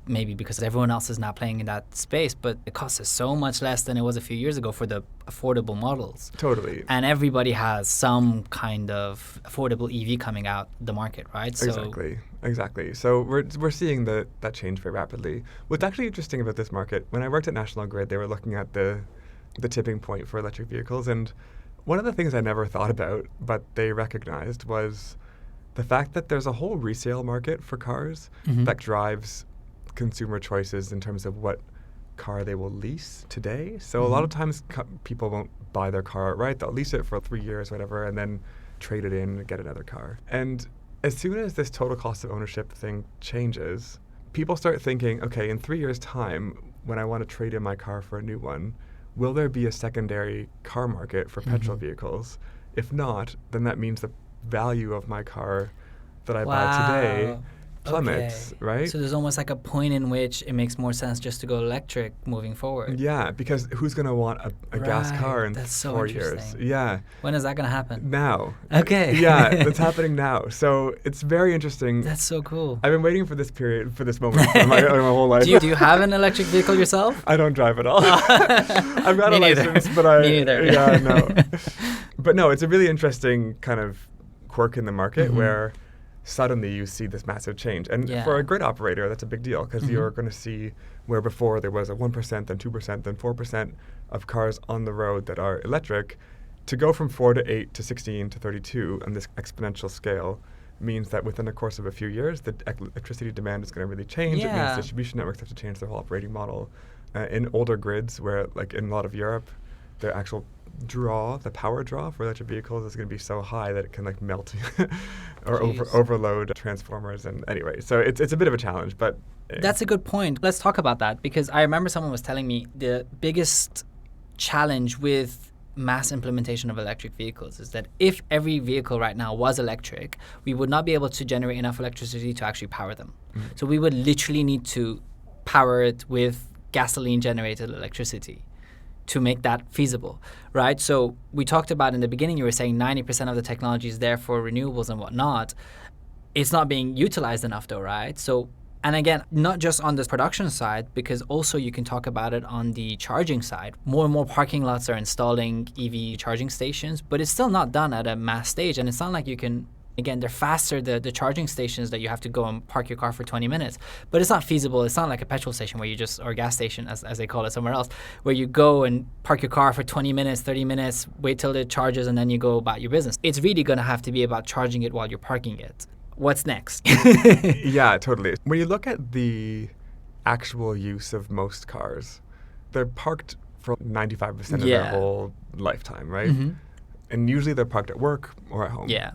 maybe because everyone else is now playing in that space, but it costs us so much less than it was a few years ago for the affordable models. Totally. And everybody has some kind of affordable EV coming out the market, right? So Exactly. So we're seeing that change very rapidly. What's actually interesting about this market, when I worked at National Grid, they were looking at the tipping point for electric vehicles, and one of the things I never thought about, but they recognized, was the fact that there's a whole resale market for cars that drives consumer choices in terms of what car they will lease today. So a lot of times people won't buy their car outright. They'll lease it for 3 years, whatever, and then trade it in and get another car. And as soon as this total cost of ownership thing changes, people start thinking, okay, in 3 years' time, when I want to trade in my car for a new one, will there be a secondary car market for petrol vehicles? If not, then that means the value of my car that I buy today plummets, right? So there's almost like a point in which it makes more sense just to go electric moving forward. Yeah, because who's going to want a gas car in 4 years? Yeah. When is that going to happen? Now. Okay. Yeah, that's happening now. So it's very interesting. That's so cool. I've been waiting for this moment for my whole life. Do you have an electric vehicle yourself? I don't drive at all. I've got a license, but Me neither. Yeah, no. But no, it's a really interesting kind of quirk in the market where suddenly you see this massive change. And for a grid operator, that's a big deal because you're going to see where before there was a 1%, then 2%, then 4% of cars on the road that are electric, to go from 4 to 8 to 16 to 32 on this exponential scale means that within the course of a few years, the electricity demand is going to really change. It means distribution networks have to change their whole operating model. In older grids, where like in a lot of Europe, the actual the power draw for electric vehicles is going to be so high that it can like melt or overload transformers. And anyway, so it's a bit of a challenge, but that's a good point. Let's talk about that, because I remember someone was telling me the biggest challenge with mass implementation of electric vehicles is that if every vehicle right now was electric, we would not be able to generate enough electricity to actually power them. So we would literally need to power it with gasoline generated electricity to make that feasible, right? So we talked about in the beginning, you were saying 90% of the technology is there for renewables and whatnot. It's not being utilized enough though, right? So, and again, not just on the production side, because also you can talk about it on the charging side. More and more parking lots are installing EV charging stations, but it's still not done at a mass stage. And it's not like you can, again, they're faster, the charging stations that you have to go and park your car for 20 minutes. But it's not feasible. It's not like a petrol station where you just, or a gas station as they call it somewhere else, where you go and park your car for 20 minutes, 30 minutes, wait till it charges, and then you go about your business. It's really going to have to be about charging it while you're parking it. What's next? Yeah, totally. When you look at the actual use of most cars, they're parked for 95% of their whole lifetime, right? And usually they're parked at work or at home. Yeah.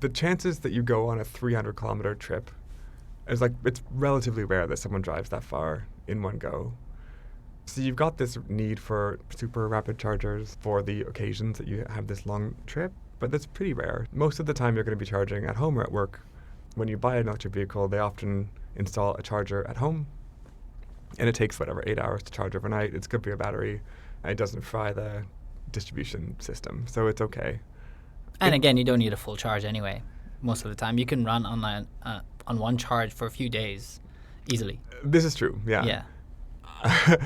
The chances that you go on a 300-kilometer trip is like, it's relatively rare that someone drives that far in one go. So you've got this need for super rapid chargers for the occasions that you have this long trip, but that's pretty rare. Most of the time you're going to be charging at home or at work. When you buy an electric vehicle, they often install a charger at home, and it takes 8 hours to charge overnight. It's good for your battery. It doesn't fry the distribution system, so it's okay. And again, you don't need a full charge anyway. Most of the time, you can run online on one charge for a few days easily. This is true. Yeah. Yeah.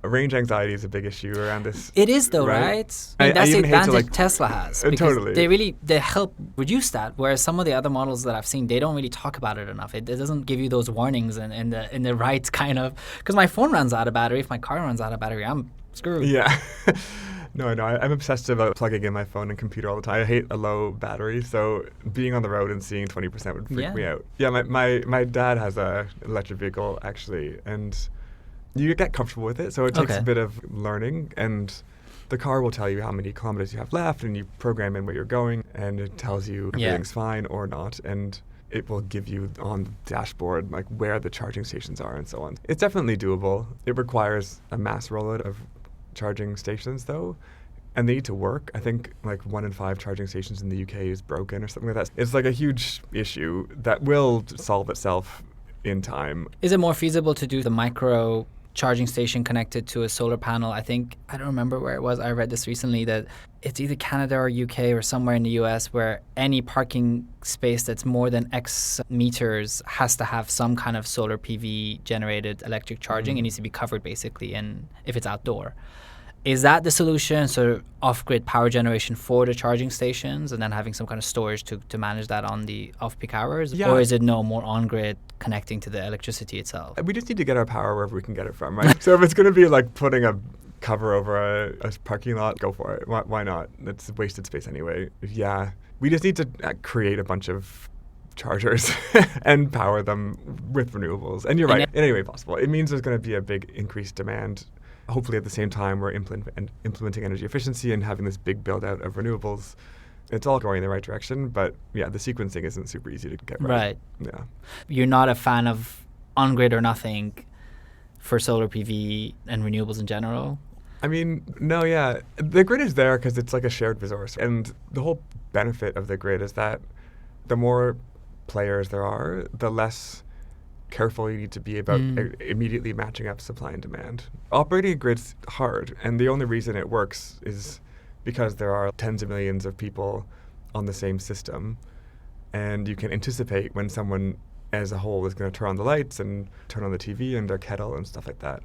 Range anxiety is a big issue around this. It is though, right? I mean, that's the advantage Tesla has. Totally. They help reduce that. Whereas some of the other models that I've seen, they don't really talk about it enough. It doesn't give you those warnings and the right kind of. Because my phone runs out of battery. If my car runs out of battery, I'm screwed. Yeah. No, I know. I'm obsessed about plugging in my phone and computer all the time. I hate a low battery, so being on the road and seeing 20% would freak me out. Yeah, my dad has an electric vehicle, actually, and you get comfortable with it, so it takes a bit of learning, and the car will tell you how many kilometers you have left, and you program in where you're going, and it tells you everything's fine or not, and it will give you on the dashboard like where the charging stations are and so on. It's definitely doable. It requires a mass rollout of charging stations though, and they need to work. I think like 1 in 5 charging stations in the UK is broken or something like that. It's like a huge issue that will solve itself in time. Is it more feasible to do the micro charging station connected to a solar panel? I don't remember where it was. I read this recently that it's either Canada or UK or somewhere in the US where any parking space that's more than X meters has to have some kind of solar PV generated electric charging. It needs to be covered basically, and if it's outdoor. Is that the solution, sort of off-grid power generation for the charging stations and then having some kind of storage to manage that on the off-peak hours? Yeah. Or is it more on-grid connecting to the electricity itself? We just need to get our power wherever we can get it from, right? So if it's going to be like putting a cover over a parking lot, go for it. Why not? It's wasted space anyway. Yeah. We just need to create a bunch of chargers and power them with renewables. And you're right, in any way possible. It means there's going to be a big increased demand. Hopefully at the same time we're implementing energy efficiency and having this big build out of renewables. It's all going in the right direction, but yeah, the sequencing isn't super easy to get right. Right. Yeah. You're not a fan of on-grid or nothing for solar PV and renewables in general? I mean, no, yeah. The grid is there because it's like a shared resource. And the whole benefit of the grid is that the more players there are, the less careful you need to be about immediately matching up supply and demand. Operating a grid's hard, and the only reason it works is because there are tens of millions of people on the same system, and you can anticipate when someone as a whole is going to turn on the lights and turn on the TV and their kettle and stuff like that.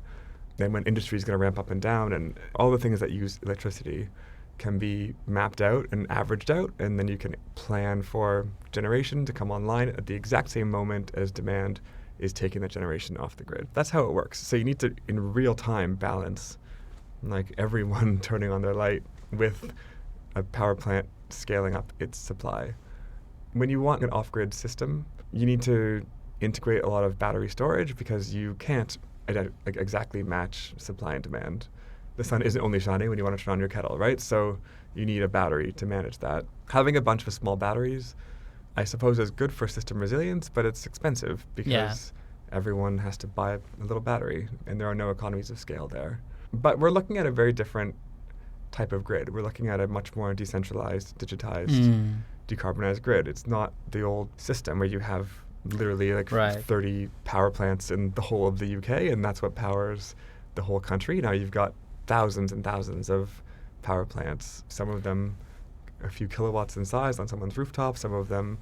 Then when industry is going to ramp up and down, and all the things that use electricity can be mapped out and averaged out, and then you can plan for generation to come online at the exact same moment as demand is taking that generation off the grid. That's how it works. So you need to, in real time, balance like everyone turning on their light with a power plant scaling up its supply. when you want an off-grid system, you need to integrate a lot of battery storage because you can't exactly match supply and demand. The sun isn't only shining when you want to turn on your kettle, right? So you need a battery to manage that. Having a bunch of small batteries, I suppose, is good for system resilience, but it's expensive because everyone has to buy a little battery, and there are no economies of scale there. But we're looking at a very different type of grid. We're looking at a much more decentralized, digitized, decarbonized grid. It's not the old system where you have literally 30 power plants in the whole of the UK, and that's what powers the whole country. Now you've got thousands and thousands of power plants, some of them a few kilowatts in size on someone's rooftop, some of them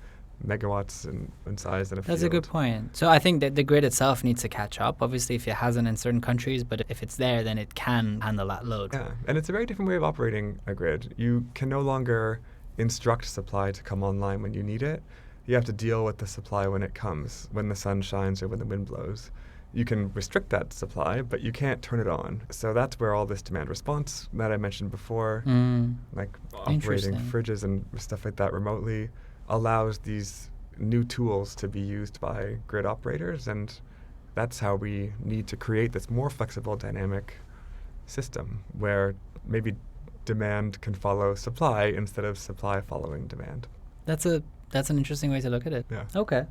megawatts in size in a field. That's a good point. So I think that the grid itself needs to catch up, obviously, if it hasn't in certain countries, but if it's there, then it can handle that load. Yeah, and it's a very different way of operating a grid. You can no longer instruct supply to come online when you need it. You have to deal with the supply when it comes, when the sun shines or when the wind blows. You can restrict that supply, but you can't turn it on. So that's where all this demand response that I mentioned before, like operating fridges and stuff like that remotely, allows these new tools to be used by grid operators. And that's how we need to create this more flexible, dynamic system where maybe demand can follow supply instead of supply following demand. That's an interesting way to look at it. Yeah. Okay.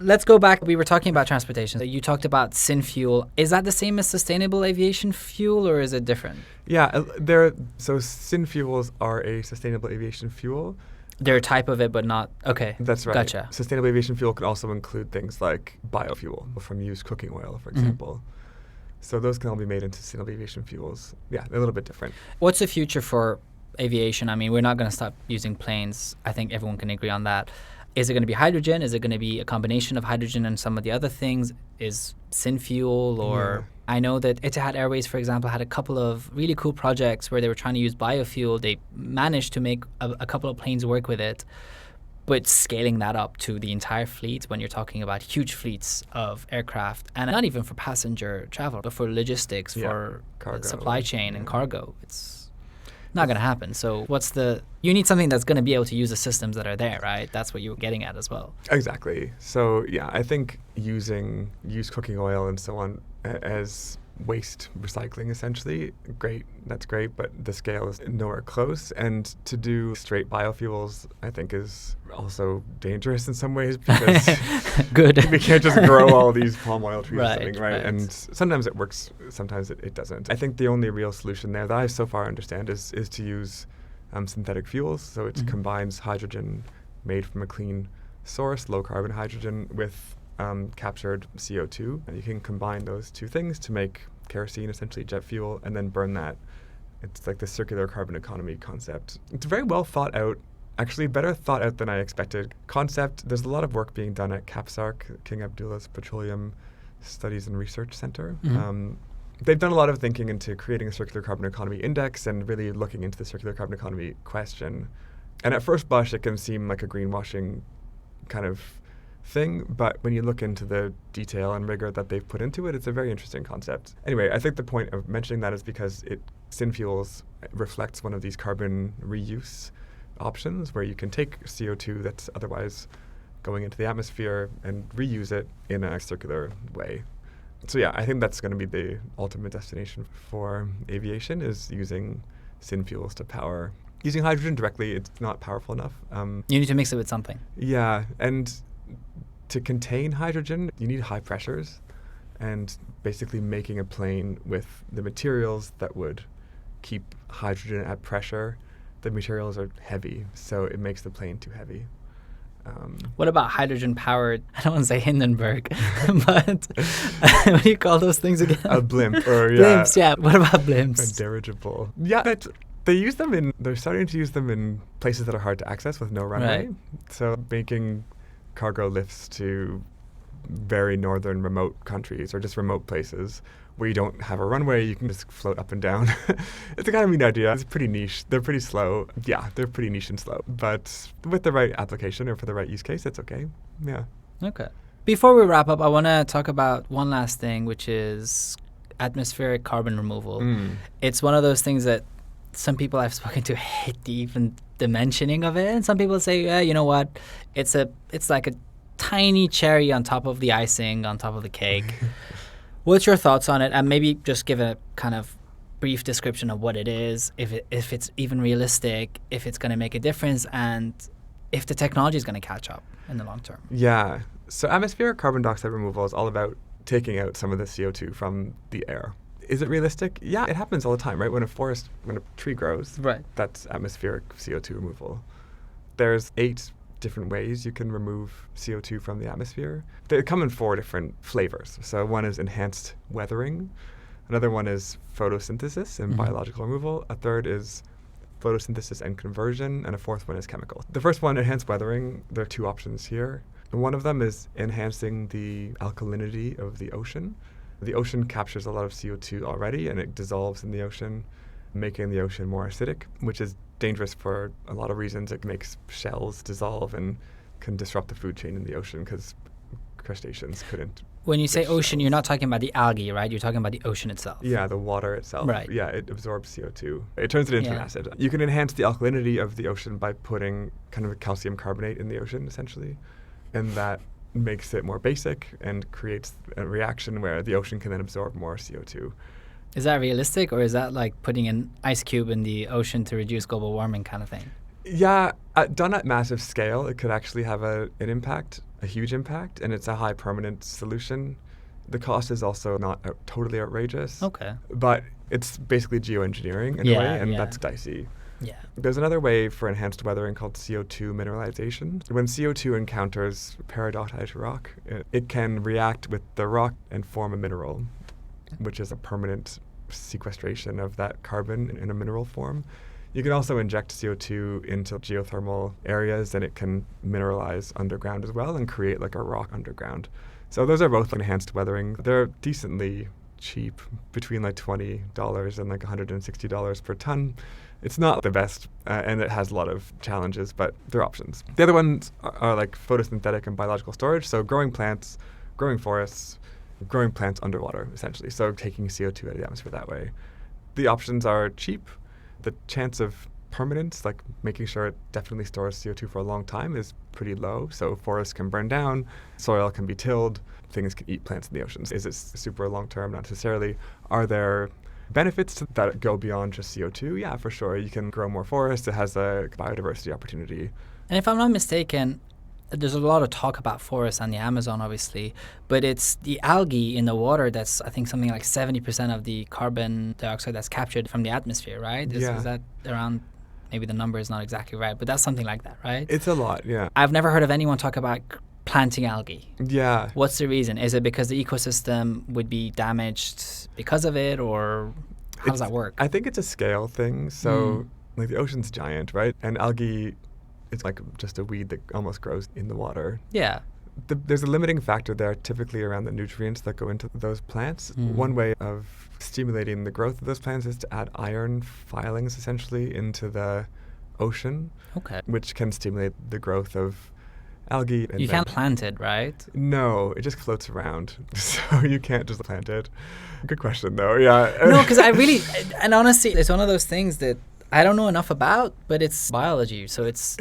Let's go back. We were talking about transportation. You talked about syn fuel. Is that the same as sustainable aviation fuel, or is it different? Yeah, so syn fuels are a sustainable aviation fuel. They're a type of it, but not... Okay. That's right. Gotcha. Sustainable aviation fuel can also include things like biofuel from used cooking oil, for example. So those can all be made into sustainable aviation fuels. Yeah, a little bit different. What's the future for aviation? I mean, we're not going to stop using planes. I think everyone can agree on that. Is it going to be hydrogen? Is it going to be a combination of hydrogen and some of the other things? Is syn fuel or... I know that Etihad Airways, for example, had a couple of really cool projects where they were trying to use biofuel. They managed to make a couple of planes work with it. But scaling that up to the entire fleet, when you're talking about huge fleets of aircraft, and not even for passenger travel, but for logistics, for cargo, supply chain and cargo, it's not going to happen. So you need something that's going to be able to use the systems that are there, right? That's what you were getting at as well. Exactly. So yeah, I think using used cooking oil and so on as waste recycling, essentially, that's great, but the scale is nowhere close. And to do straight biofuels, I think, is also dangerous in some ways because Good. we can't just grow all these palm oil trees or something, right? Right. And sometimes it works, sometimes it doesn't. I think the only real solution there that I so far understand is to use synthetic fuels. So it combines hydrogen made from a clean source, low carbon hydrogen, with captured CO2. And you can combine those two things to make kerosene, essentially jet fuel, and then burn that. It's like the circular carbon economy concept. It's very well thought out, actually better thought out than I expected concept. There's a lot of work being done at CAPSARC, King Abdullah's Petroleum Studies and Research Center. They've done a lot of thinking into creating a circular carbon economy index and really looking into the circular carbon economy question. And at first blush, it can seem like a greenwashing kind of thing, but when you look into the detail and rigor that they've put into it, it's a very interesting concept. Anyway, I think the point of mentioning that is because syn fuels reflects one of these carbon reuse options where you can take CO2 that's otherwise going into the atmosphere and reuse it in a circular way. So yeah, I think that's going to be the ultimate destination for aviation, is using syn fuels to power. Using hydrogen directly, it's not powerful enough. You need to mix it with something. Yeah, and to contain hydrogen, you need high pressures, and basically making a plane with the materials that would keep hydrogen at pressure, the materials are heavy, so it makes the plane too heavy. What about hydrogen-powered, I don't want to say Hindenburg, but what do you call those things again? A blimp, or Blimps, yeah. What about blimps? A dirigible. Yeah, but they're starting to use them in places that are hard to access with no runway. Right. So making cargo lifts to very northern remote countries or just remote places where you don't have a runway, you can just float up and down. It's a kind of neat idea. It's pretty niche. They're pretty slow. Yeah, they're pretty niche and slow. But with the right application or for the right use case, it's okay. Yeah. Okay. Before we wrap up, I want to talk about one last thing, which is atmospheric carbon removal. It's one of those things that some people I've spoken to hate the dimensioning of it. And some people say, yeah, you know what? It's like a tiny cherry on top of the icing, on top of the cake. What's your thoughts on it? And maybe just give a kind of brief description of what it is, if it's even realistic, if it's going to make a difference, and if the technology is going to catch up in the long term. Yeah. So atmospheric carbon dioxide removal is all about taking out some of the CO2 from the air. Is it realistic? Yeah, it happens all the time, right? When a tree grows, right, that's atmospheric CO2 removal. There's 8 different ways you can remove CO2 from the atmosphere. They come in 4 different flavors. So one is enhanced weathering. Another one is photosynthesis and biological removal. A third is photosynthesis and conversion. And a fourth one is chemical. The first one, enhanced weathering, there are 2 options here. One of them is enhancing the alkalinity of the ocean. The ocean captures a lot of CO2 already, and it dissolves in the ocean, making the ocean more acidic, which is dangerous for a lot of reasons. It makes shells dissolve and can disrupt the food chain in the ocean because crustaceans couldn't. When you say ocean, shells. You're not talking about the algae, right? You're talking about the ocean itself. Yeah, the water itself. Right. Yeah, it absorbs CO2. It turns it into an acid. You can enhance the alkalinity of the ocean by putting kind of a calcium carbonate in the ocean, essentially. And that makes it more basic and creates a reaction where the ocean can then absorb more CO2. Is that realistic, or is that like putting an ice cube in the ocean to reduce global warming kind of thing? Yeah, done at massive scale, it could actually have an impact, a huge impact, and it's a high permanent solution. The cost is also not totally outrageous. Okay. But it's basically geoengineering in a way, and that's dicey. Yeah. There's another way for enhanced weathering called CO2 mineralization. When CO2 encounters peridotite rock, it can react with the rock and form a mineral, which is a permanent sequestration of that carbon in a mineral form. You can also inject CO2 into geothermal areas, and it can mineralize underground as well and create like a rock underground. So those are both enhanced weathering. They're decently cheap, between like $20 and like $160 per ton. It's not the best, and it has a lot of challenges, but they're options. The other ones are like photosynthetic and biological storage, so growing plants, growing forests, growing plants underwater, essentially, so taking CO2 out of the atmosphere that way. The options are cheap. The chance of permanence, like making sure it definitely stores CO2 for a long time, is pretty low. So forests can burn down, soil can be tilled, things can eat plants in the oceans. Is it super long-term? Not necessarily. Are there benefits that go beyond just CO2? Yeah, for sure. You can grow more forests. It has a biodiversity opportunity. And if I'm not mistaken, there's a lot of talk about forests and the Amazon, obviously, but it's the algae in the water that's, I think, something like 70% of the carbon dioxide that's captured from the atmosphere, right? Is that around, maybe the number is not exactly right, but that's something like that, right? It's a lot, yeah. I've never heard of anyone talk about planting algae. Yeah. What's the reason? Is it because the ecosystem would be damaged because of it, or how does that work? I think it's a scale thing. So like the ocean's giant, right? And algae, it's like just a weed that almost grows in the water. Yeah. There's a limiting factor there, typically around the nutrients that go into those plants. One way of stimulating the growth of those plants is to add iron filings, essentially, into the ocean, which can stimulate the growth of algae. You can't plant it, right? No, it just floats around. So you can't just plant it. Good question, though. Yeah. No, because and honestly, it's one of those things that I don't know enough about, but it's biology, so it's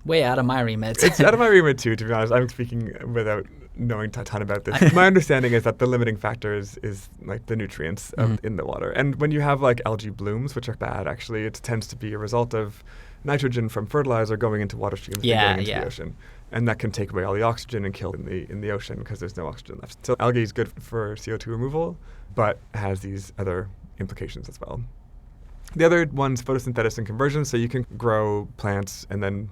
way out of my remit. It's out of my remit too, to be honest. I'm speaking without knowing a ton about this. My understanding is that the limiting factor is like the nutrients in the water. And when you have like algae blooms, which are bad actually, it tends to be a result of nitrogen from fertilizer going into water streams and going into the ocean. And that can take away all the oxygen and kill in the ocean because there's no oxygen left. So algae is good for CO2 removal, but has these other implications as well. The other one's photosynthesis and conversion. So you can grow plants and then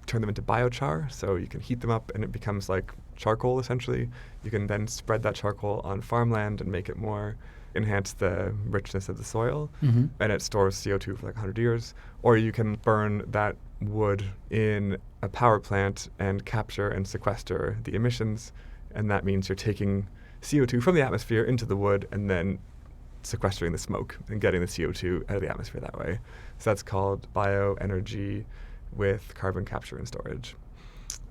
turn them into biochar. So you can heat them up and it becomes like charcoal, essentially. You can then spread that charcoal on farmland and make it more, enhance the richness of the soil, and it stores CO2 for like 100 years. Or you can burn that wood in a power plant and capture and sequester the emissions, and that means you're taking CO2 from the atmosphere into the wood and then sequestering the smoke and getting the CO2 out of the atmosphere that way. So that's called bioenergy with carbon capture and storage,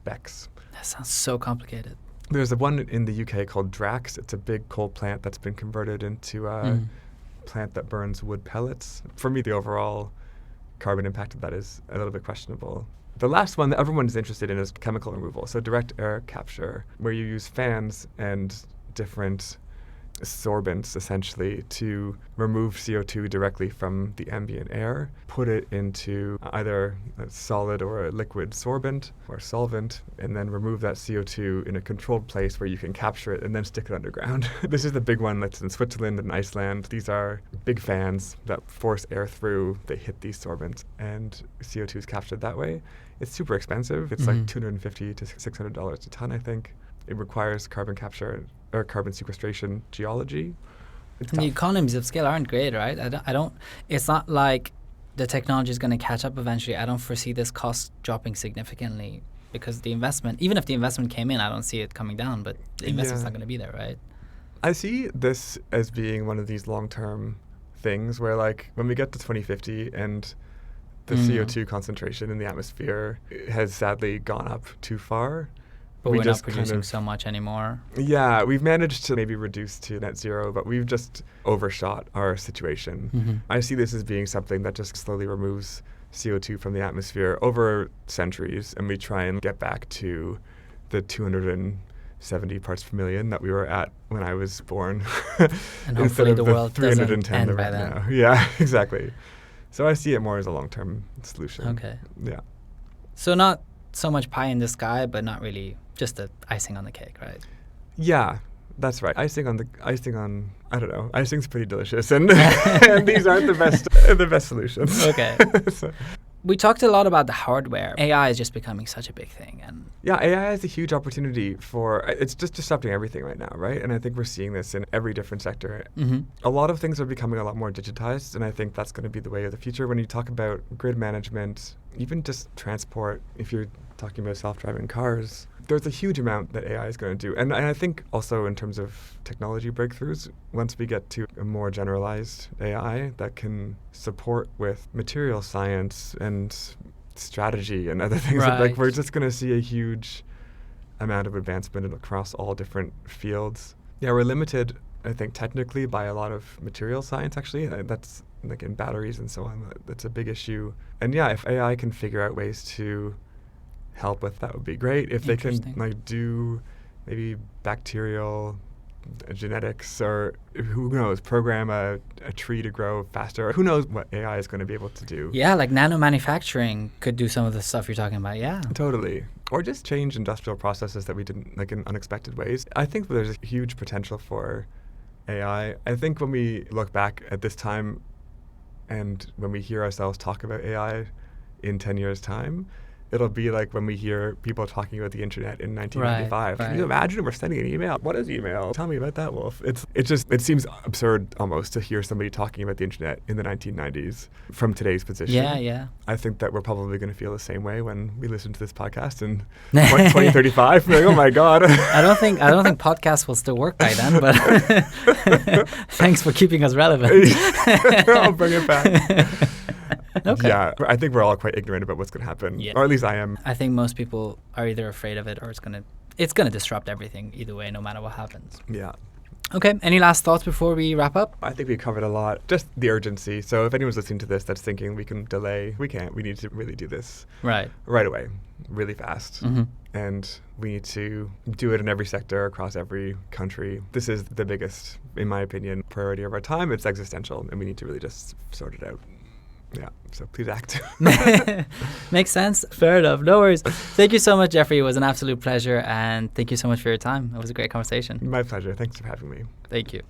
BECCS. That sounds so complicated. There's one in the UK called Drax. It's a big coal plant that's been converted into a plant that burns wood pellets. For me, the overall carbon impact of that is a little bit questionable. The last one that everyone is interested in is chemical removal. So direct air capture, where you use fans and different sorbents essentially to remove CO2 directly from the ambient air, put it into either a solid or a liquid sorbent or solvent, and then remove that CO2 in a controlled place where you can capture it and then stick it underground. This is the big one that's in Switzerland and Iceland. These are big fans that force air through. They hit these sorbents and CO2 is captured that way. It's super expensive. It's like $250 to $600 a ton, I think. It requires carbon capture or carbon sequestration geology. And the economies of scale aren't great, right? I don't. It's not like the technology is going to catch up eventually. I don't foresee this cost dropping significantly because the investment, even if the investment came in, I don't see it coming down, but the investment's not going to be there, right? I see this as being one of these long-term things where, like, when we get to 2050 and the CO2 concentration in the atmosphere has sadly gone up too far. But we're not producing so much anymore. Yeah, we've managed to maybe reduce to net zero, but we've just overshot our situation. I see this as being something that just slowly removes CO2 from the atmosphere over centuries, and we try and get back to the 270 parts per million that we were at when I was born. And hopefully the world doesn't end by then. Now. Yeah, exactly. So I see it more as a long-term solution. Okay. Yeah. So not so much pie in the sky, but not really just the icing on the cake, right? Yeah, that's right. Icing's pretty delicious, and, and these aren't the best solutions. Okay. So. We talked a lot about the hardware. AI is just becoming such a big thing, and yeah, AI is a huge opportunity it's just disrupting everything right now, right? And I think we're seeing this in every different sector. A lot of things are becoming a lot more digitized, and I think that's going to be the way of the future. When you talk about grid management, even just transport, if you're talking about self-driving cars, there's a huge amount that AI is going to do. And I think also in terms of technology breakthroughs, once we get to a more generalized AI that can support with material science and strategy and other things, like we're just going to see a huge amount of advancement across all different fields. Yeah, we're limited, I think, technically by a lot of material science, actually. That's like in batteries and so on. That's a big issue. And yeah, if AI can figure out ways to help with that would be great. If they can like do maybe bacterial genetics, or who knows, program a tree to grow faster. Who knows what AI is going to be able to do. Yeah, like nano manufacturing could do some of the stuff you're talking about. Yeah, totally. Or just change industrial processes that we didn't, like, in unexpected ways. I think there's a huge potential for AI. I think when we look back at this time and when we hear ourselves talk about AI in 10 years' time, it'll be like when we hear people talking about the internet in 1995. Can you imagine we're sending an email? What is email? Tell me about that, Wolf. It seems absurd almost to hear somebody talking about the internet in the 1990s from today's position. Yeah. I think that we're probably going to feel the same way when we listen to this podcast in 2035. We're like, oh my God. I don't think podcasts will still work by then, but thanks for keeping us relevant. I'll bring it back. Okay. Yeah, I think we're all quite ignorant about what's going to happen, or at least I am. I think most people are either afraid of it or it's gonna disrupt everything either way, no matter what happens. Yeah. Okay, any last thoughts before we wrap up? I think we covered a lot. Just the urgency. So if anyone's listening to this that's thinking we can delay, we can't. We need to really do this right away, really fast. And we need to do it in every sector, across every country. This is the biggest, in my opinion, priority of our time. It's existential, and we need to really just sort it out. Yeah, so please act. Makes sense. Fair enough. No worries. Thank you so much, Jeffrey. It was an absolute pleasure, and thank you so much for your time. It was a great conversation. My pleasure. Thanks for having me. Thank you.